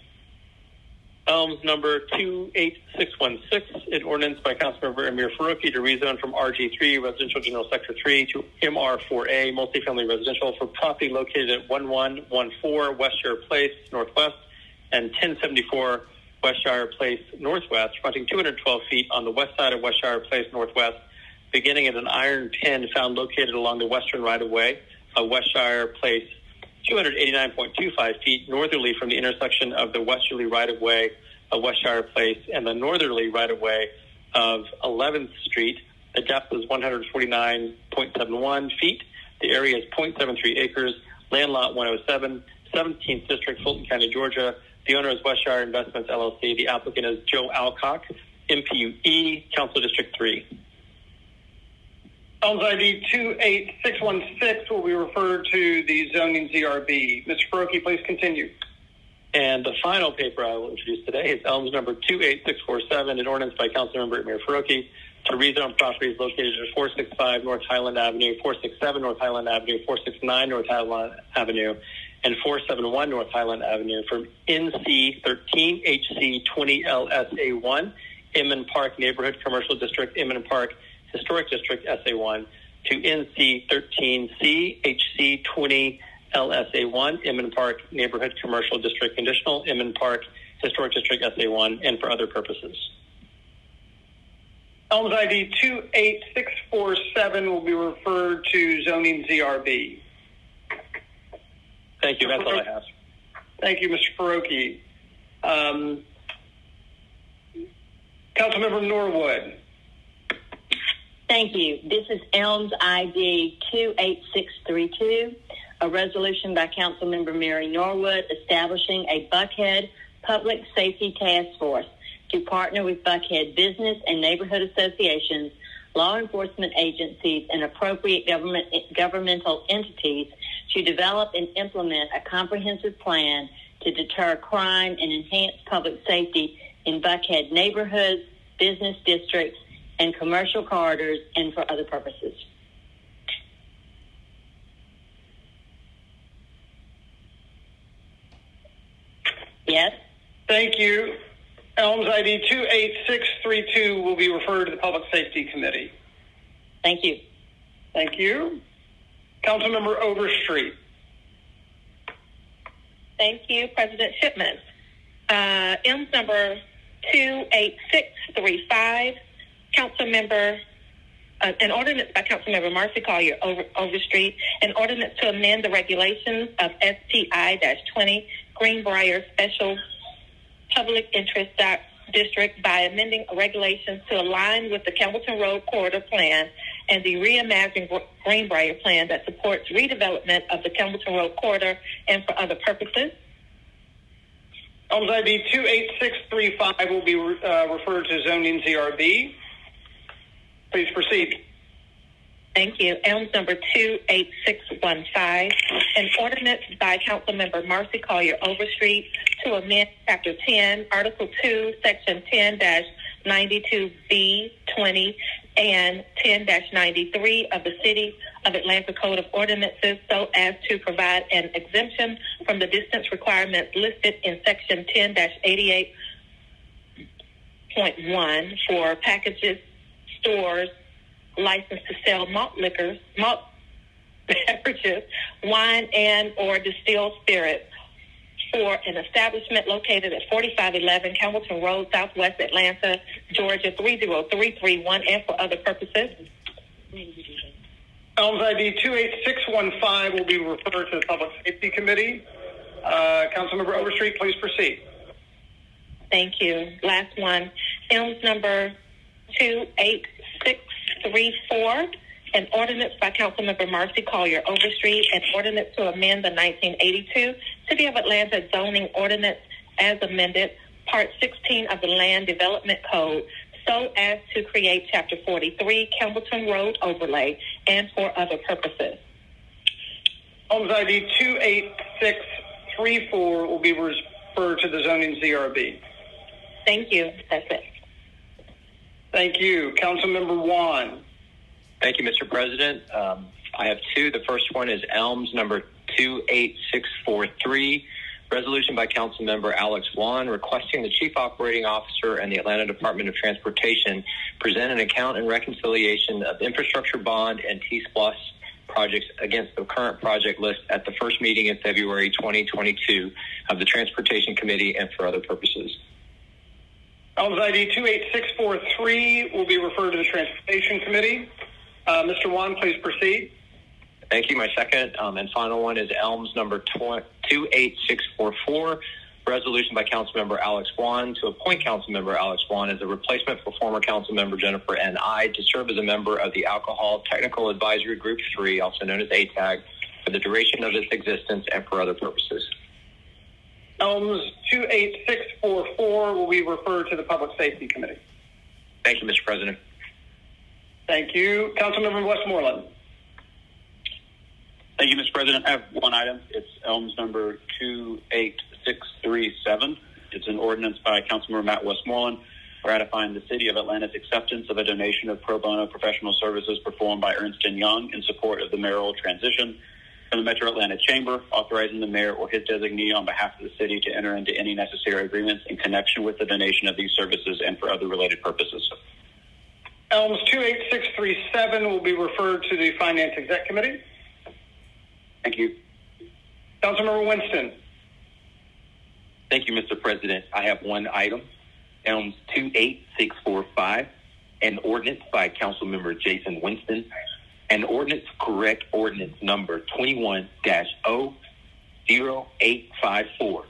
Elms number 28616, an ordinance by Councilmember Amir Faroki to rezone from RG3, Residential General Sector 3, to MR4A, Multifamily Residential, for property located at 1114 Westshire Place Northwest and 1074 Westshire Place Northwest, fronting 212 feet on the west side of Westshire Place Northwest, beginning at an iron pin found located along the western right-of-way of Westshire Place, 289.25 feet northerly from the intersection of the westerly right-of-way of Westshire Place and the northerly right-of-way of 11th Street. The depth is 149.71 feet. The area is 0.73 acres. Land lot 107, 17th District, Fulton County, Georgia. The owner is Westshire Investments, LLC. The applicant is Joe Alcock, MPUE, Council District 3. Elms ID 28616 will be referred to the zoning ZRB. Mr. Faroki, please continue. And the final paper I will introduce today is Elms number 28647, an ordinance by Councilmember Mayor Faroki to rezone properties located at 465 North Highland Avenue, 467 North Highland Avenue, 469 North Highland Avenue, and 471 North Highland Avenue from NC 13 HC 20 LSA1, Inman Park Neighborhood Commercial District, Inman Park Historic District SA1, to NC 13C HC 20 LSA1, Inman Park Neighborhood Commercial District Conditional, Inman Park Historic District SA1, and for other purposes. Elms ID 28647 will be referred to zoning ZRB. Thank you. That's all I have. Thank you, Mr. Faroki. Councilmember Norwood. Thank you. This is Elms ID 28632, a resolution by Councilmember Mary Norwood establishing a Buckhead Public Safety Task Force to partner with Buckhead business and neighborhood associations, law enforcement agencies, and appropriate governmental entities to develop and implement a comprehensive plan to deter crime and enhance public safety in Buckhead neighborhoods, business districts, and commercial corridors, and for other purposes. Yes? Thank you. Elms ID 28632 will be referred to the Public Safety Committee. Thank you. Thank you. Councilmember Overstreet. Thank you, President Shipman. Elms number 28635, Councilmember, an ordinance by Councilmember Marcy Collier Overstreet, an ordinance to amend the regulations of SPI-20 Greenbrier Special Public Interest District by amending regulations to align with the Campbellton Road Corridor Plan and the reimagined Greenbrier Plan that supports redevelopment of the Campbellton Road Corridor and for other purposes. Elms ID 28635 will be referred to zoning ZRB. Please proceed. Thank you. Elms number 28615, an ordinance by Councilmember Marcy Collier Overstreet to amend Chapter 10, Article 2, Section 10-92B 20 and 10-93 of the City of Atlanta Code of Ordinances so as to provide an exemption from the distance requirements listed in Section 10-88.1 for packages, stores, licensed to sell malt liquors, malt beverages, wine and or distilled spirits for an establishment located at 4511 Campbellton Road, Southwest Atlanta, Georgia 30331, and for other purposes. Elms ID 28615 will be referred to the Public Safety Committee. Councilmember Overstreet, please proceed. Thank you. Last one. Elms number 28634, an ordinance by Councilmember Marcy Collier Overstreet, an ordinance to amend the 1982 City of Atlanta zoning ordinance as amended, Part 16 of the Land Development Code, so as to create Chapter 43, Campbellton Road Overlay, and for other purposes. Elms ID 28634 will be referred to the zoning ZRB. Thank you. That's it. Thank you. Councilmember Juan. Thank you, Mr. President. I have two. The first one is Elms number 28643, resolution by Councilmember Alex Juan requesting the Chief Operating Officer and the Atlanta Department of Transportation present an account and reconciliation of infrastructure bond and T-SPLOS projects against the current project list at the first meeting in February 2022 of the Transportation Committee and for other purposes. Elms ID 28643 will be referred to the Transportation Committee. Mr. Wan, please proceed. Thank you. My second and final one is Elms number 28644, resolution by Councilmember Alex Wan to appoint Councilmember Alex Wan as a replacement for former Councilmember Jennifer N.I. to serve as a member of the Alcohol Technical Advisory Group 3, also known as ATAG, for the duration of its existence and for other purposes. Elms 28644 will be referred to the Public Safety Committee. Thank you, Mr. President. Thank you. Councilmember Westmoreland. Thank you, Mr. President. I have one item. It's Elms number 28637. It's an ordinance by Councilmember Matt Westmoreland ratifying the City of Atlanta's acceptance of a donation of pro bono professional services performed by Ernst & Young in support of the mayoral transition from the Metro Atlanta Chamber, authorizing the mayor or his designee on behalf of the city to enter into any necessary agreements in connection with the donation of these services and for other related purposes. Elms 28637 will be referred to the Finance Exec Committee. Thank you. Councilmember Winston. Thank you, Mr. President. I have one item, Elms 28645, an ordinance by Councilmember Jason Winston, an ordinance to correct ordinance number 21-00854,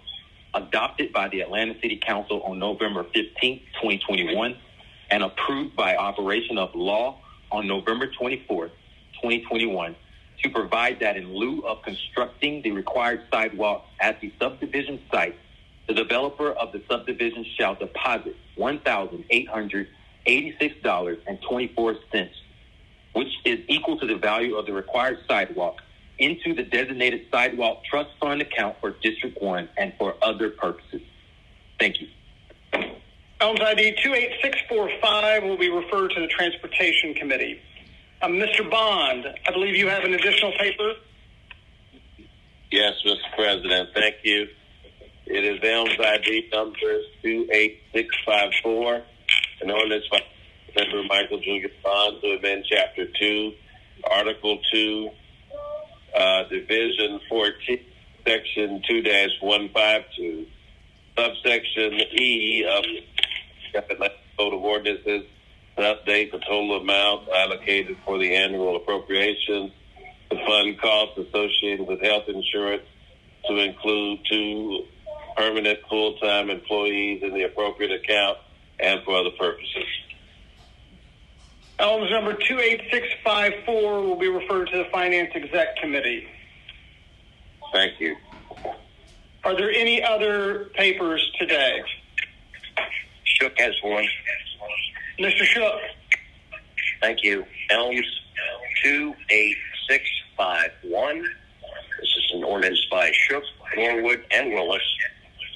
adopted by the Atlanta City Council on November 15, 2021, and approved by operation of law on November 24, 2021, to provide that in lieu of constructing the required sidewalk at the subdivision site, the developer of the subdivision shall deposit $1,886.24, which is equal to the value of the required sidewalk, into the designated sidewalk trust fund account for District 1 and for other purposes. Thank you. Elms ID 28645 will be referred to the Transportation Committee. Mr. Bond, I believe you have an additional paper. Yes, Mr. President. Thank you. It is Elms ID number 28654, an ordinance by Member Michael Junior Bond to amend Chapter 2, Article 2, Division 14, Section 2-152, subsection E of the Code of Ordinances to update the total amount allocated for the annual appropriations to fund costs associated with health insurance to include 2 permanent full-time employees in the appropriate account and for other purposes. Elms number 28654 will be referred to the Finance Exec Committee. Thank you. Are there any other papers today? Shook has one. Mr. Shook. Thank you. Elms 28651. This is an ordinance by Shook, Norwood, and Willis,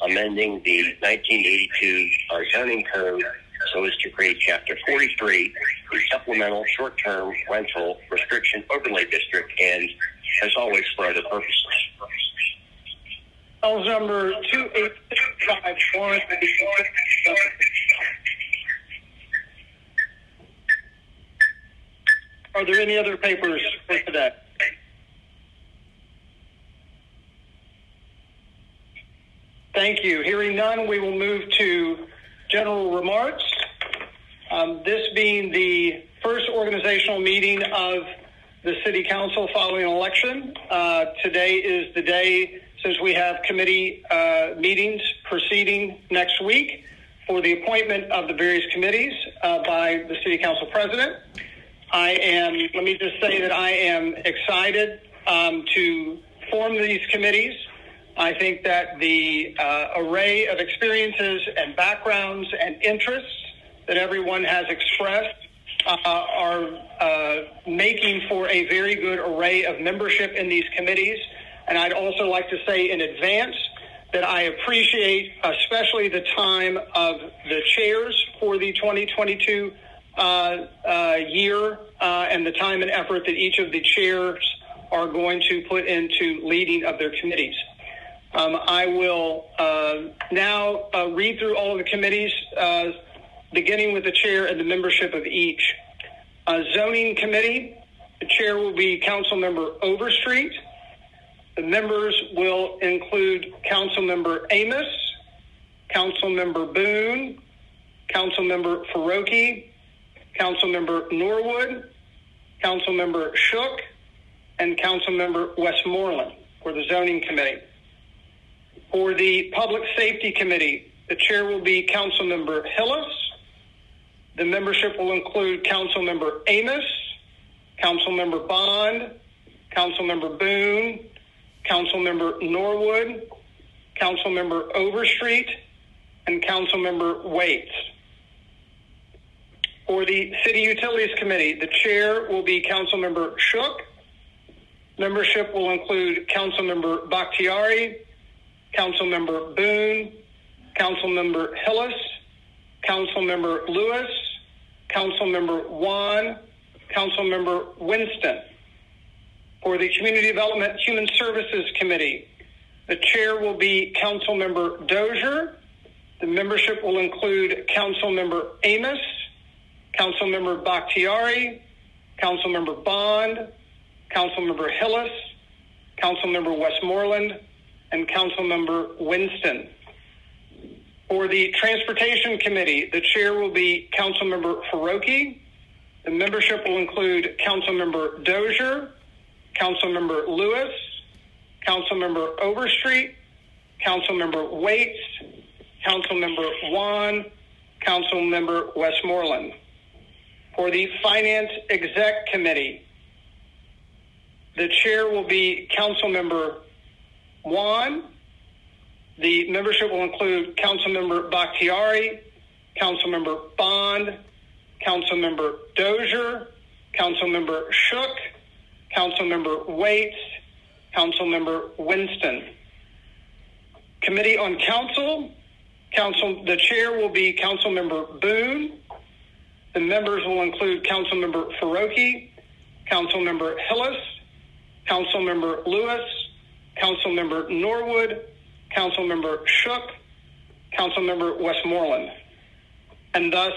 amending the 1982 zoning code so as to create Chapter 43, the supplemental short-term rental restriction overlay district, and as always for other purposes. Elms number 28651. Are there any other papers for today? Thank you. Hearing none, we will move to general remarks. This being the first organizational meeting of the City Council following an election. Today is the day, since we have committee meetings proceeding next week, for the appointment of the various committees by the City Council President. Let me just say that I am excited to form these committees. I think that the array of experiences and backgrounds and interests that everyone has expressed are making for a very good array of membership in these committees. And I'd also like to say in advance that I appreciate especially the time of the chairs for the 2022 year and the time and effort that each of the chairs are going to put into leading of their committees. I will now read through all of the committees, beginning with the chair and the membership of each. Zoning Committee, the chair will be Councilmember Overstreet. The members will include Councilmember Amos, Councilmember Boone, Councilmember Faroki, Councilmember Norwood, Councilmember Shook, and Councilmember Westmoreland for the Zoning Committee. For the Public Safety Committee, the chair will be Councilmember Hillis. The membership will include Councilmember Amos, Councilmember Bond, Councilmember Boone, Councilmember Norwood, Councilmember Overstreet, and Councilmember Waits. For the City Utilities Committee, the chair will be Councilmember Shook. Membership will include Councilmember Bakhtiari, Councilmember Boone, Councilmember Hillis, Councilmember Lewis, Councilmember Wan, Councilmember Winston. For the Community Development Human Services Committee, the chair will be Councilmember Dozier. The membership will include Councilmember Amos, Councilmember Bakhtiari, Councilmember Bond, Councilmember Hillis, Councilmember Westmoreland, and Councilmember Winston. For the Transportation Committee, the chair will be Councilmember Faroki. The membership will include Councilmember Dozier, Councilmember Lewis, Councilmember Overstreet, Councilmember Waits, Councilmember Wan, Councilmember Westmoreland. For the Finance Exec Committee, the chair will be Councilmember Wan. The membership will include Councilmember Bakhtiari, Councilmember Bond, Councilmember Dozier, Councilmember Shook, Councilmember Waits, Councilmember Winston. Committee on Council, the chair will be Councilmember Boone. The members will include Councilmember Faroki, Councilmember Hillis, Councilmember Lewis, Councilmember Norwood, Councilmember Shook, Councilmember Westmoreland. And thus,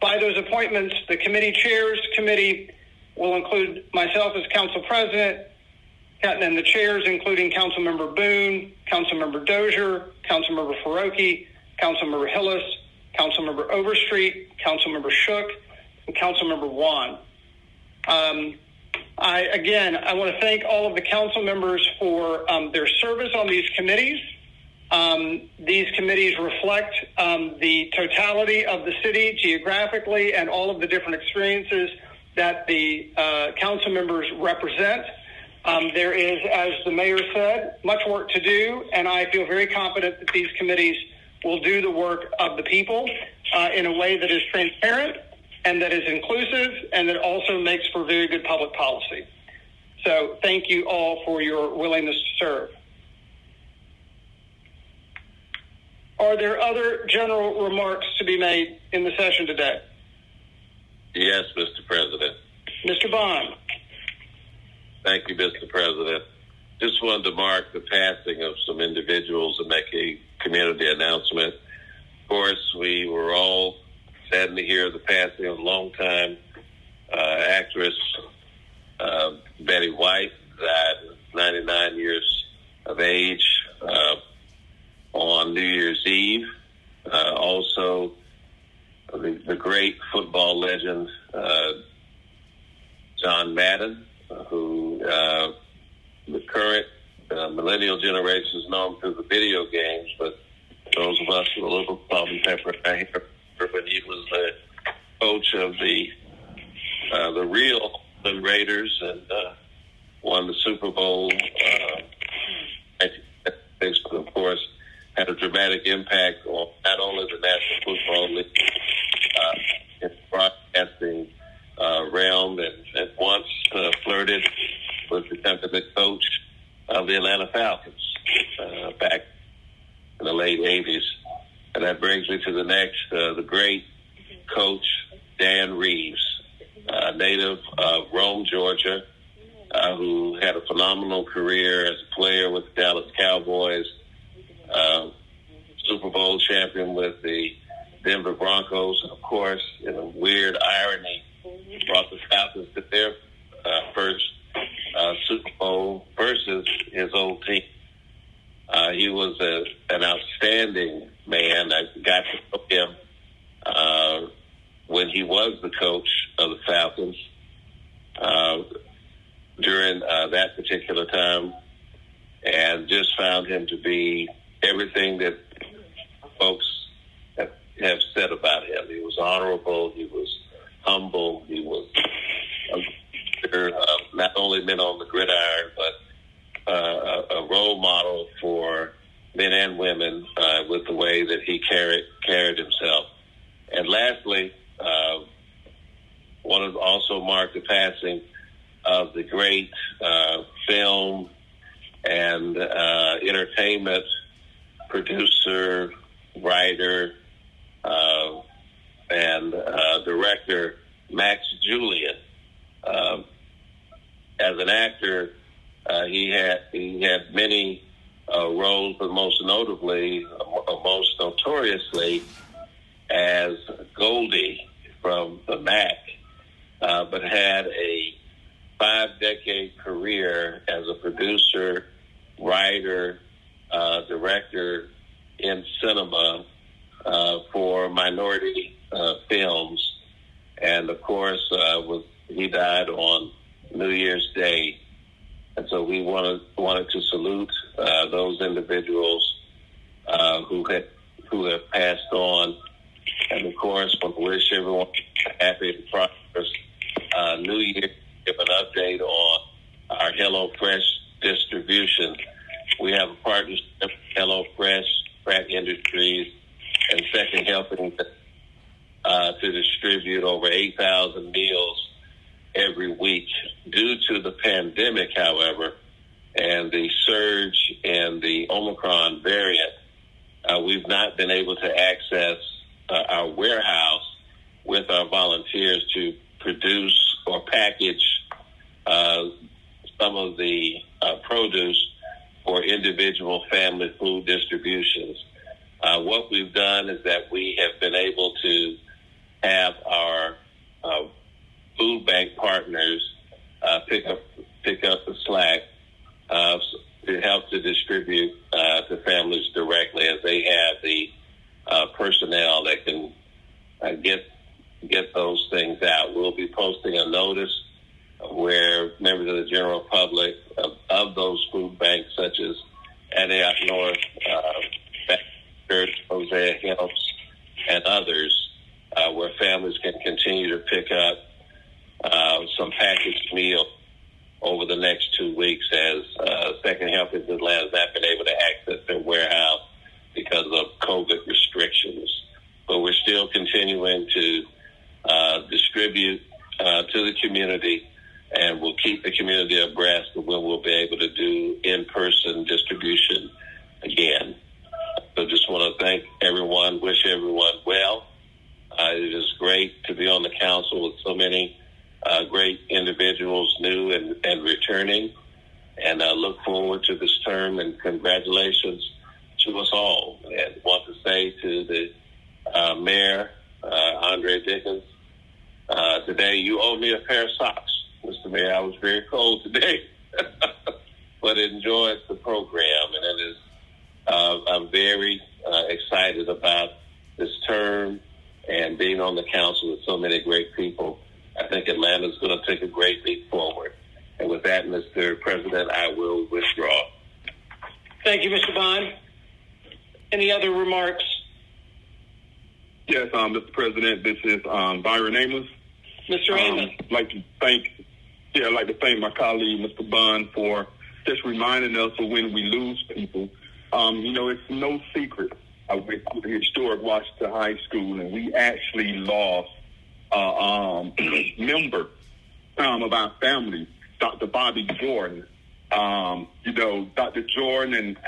by those appointments, the committee chairs committee will include myself as council president, and the chairs including Councilmember Boone, Councilmember Dozier, Councilmember Faroki, Councilmember Hillis, Councilmember Overstreet, Councilmember Shook, and Councilmember Wan. I want to thank all of the council members for their service on these committees. These committees reflect the totality of the city geographically and all of the different experiences that the council members represent. There is, as the mayor said, much work to do, and I feel very confident that these committees will do the work of the people in a way that is transparent and that is inclusive and that also makes for very good public policy. So thank you all for your willingness to serve. Are there other general remarks to be made in the session today? Yes, Mr. President. Mr. Bond. Thank you, Mr. President. Just wanted to mark the passing of some individuals and make a community announcement. Of course, we were all saddened to hear the passing of longtime actress Betty White, died at 99 years of age on New Year's Eve. Also, the great football legend John Madden, who the current millennial generations know him through the video games, but those of us with a little salt and pepper, I remember when he was the coach of the real Raiders and won the Super Bowl. But of course, had a dramatic impact on not only the National Football League in the broadcasting realm, and once flirted with becoming the coach of the Atlanta Falcons back in the late 80s. And that brings me to the next, the great coach, Dan Reeves, native of Rome, Georgia, who had a phenomenal career as a player with the Dallas Cowboys, Super Bowl champion with the Denver Broncos, and of course, in a weird irony, brought the Falcons to their first Super Bowl versus his old team. He was an outstanding man. I got to know him when he was the coach of the Falcons during that particular time, and just found him to be everything that folks have said about him. He was honorable, he was humble, he was not only men on the gridiron, but a role model for men and women with the way that he carried himself. And lastly, want to also mark the passing of the great film and entertainment producer, writer, and director Max Julian. As an actor, he had many roles, but most notably, most notoriously, as Goldie from the Mac, but had a 5-decade career as a producer, writer, director in cinema for minority films. And of course, he died on New Year's Day. And so we wanted to salute those individuals who have passed on. And of course, want to wish everyone a happy and prosperous New Year. Give an update on our HelloFresh distribution. We have a partnership with HelloFresh, Pratt Industries, and Second Helping to distribute over 8,000 meals every week. Due to the pandemic, however, and the surge in the Omicron variant, we've not been able to access our warehouse with our volunteers to produce or package some of the produce for individual family food distributions. What we've done is that we have been able to have our food bank partners pick up the slack to help to distribute to families directly, as they have the personnel that can get those things out. We'll be posting a notice where members of the general public of those food banks, such as Antioch North, Church, Hosea Hills, and others, where families can continue to pick up some packaged meal over the next 2 weeks, as Second Helpings Atlanta has not been able to access their warehouse because of COVID restrictions. But we're still continuing to distribute to the community, and we'll keep the community abreast of when we'll be able to do in-person distribution again. So just want to thank everyone, wish everyone well. It is great to be on the council with so many great individuals, new and returning, and I look forward to this term, and congratulations to us all. And want to say to the Mayor, Andre Dickens, today you owe me a pair of socks, Mr. Mayor. I was very cold today, but enjoyed the program, and it is, I'm very excited about this term and being on the council with so many great people. I think Atlanta is going to take a great leap forward. And with that, Mr. President, I will withdraw. Thank you, Mr. Bond. Any other remarks? Yes, Mr. President, this is Byron Amos. Mr. Amos. I'd like to thank my colleague, Mr. Bond, for just reminding us of when we lose people. It's no secret. I went to the historic Washington High School, and we actually lost a member of our family, Dr. Bobby Jordan. Dr. Jordan and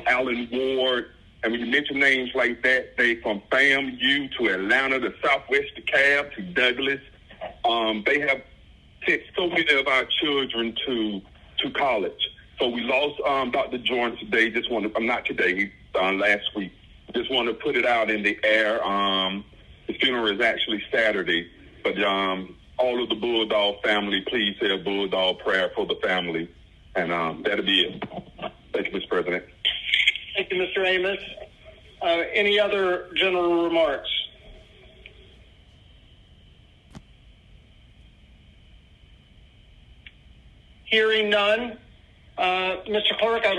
Alan Ward. And when you mention names like that, they from FAMU to Atlanta to Southwest DeKalb to Douglas. They have sent so many of our children to college. So we lost Dr. Jordan today. Last week. Just want to put it out in the air. The funeral is actually Saturday. But all of the Bulldog family, please say a Bulldog prayer for the family. And that'll be it. Thank you, Mr. President. Thank you, Mr. Amos. Any other general remarks? Hearing none, Mr. Clerk, I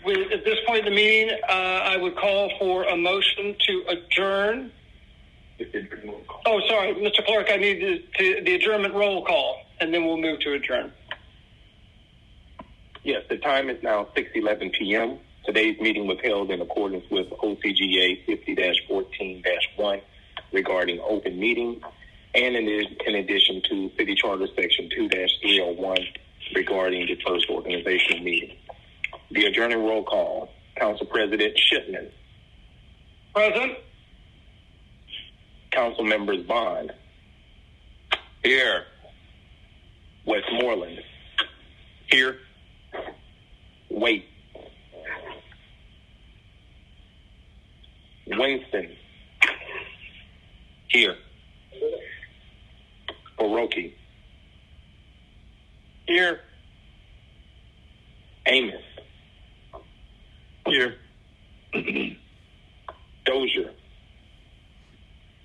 would, at this point in the meeting, I would call for a motion to adjourn. Oh, sorry, Mr. Clerk, I need the adjournment roll call, and then we'll move to adjourn. Yes, the time is now 6:11 p.m. Today's meeting was held in accordance with OCGA 50-14-1 regarding open meetings, and in addition to City Charter Section 2-301 regarding the first organizational meeting. The adjourning roll call. Council President Shipman. Present. Council Members Bond. Here. Westmoreland. Here. Waite. Winston. Here. Baroque. Here. Amos. Here. Dozier.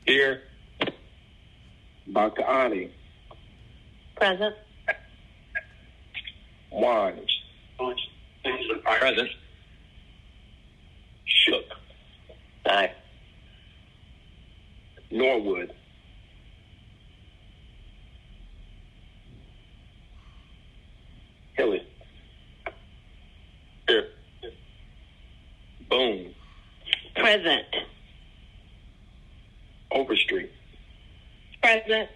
Here. Dr. Ani. Present. Wange. Present. Shook. Aye. Norwood. Hillis. Here. Boone. Present. Overstreet. Present.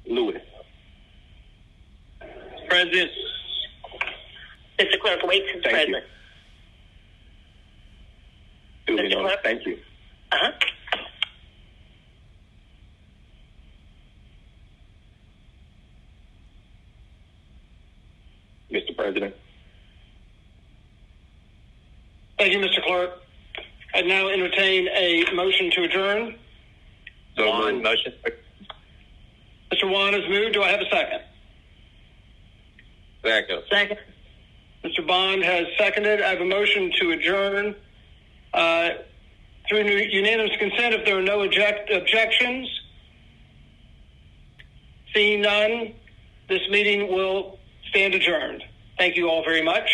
Lewis. Present. Mr. Clerk, Waits is Thank present. you. Duly Mr. noted. Clerk? Thank you. Uh-huh. Mr. President. Thank you, Mr. Clerk. I now entertain a motion to adjourn. One motion. Mr. Juan has moved. Do I have a second? Second. Second. Mr. Bond has seconded. I have a motion to adjourn. Through unanimous consent, if there are no objections, seeing none, this meeting will stand adjourned. Thank you all very much.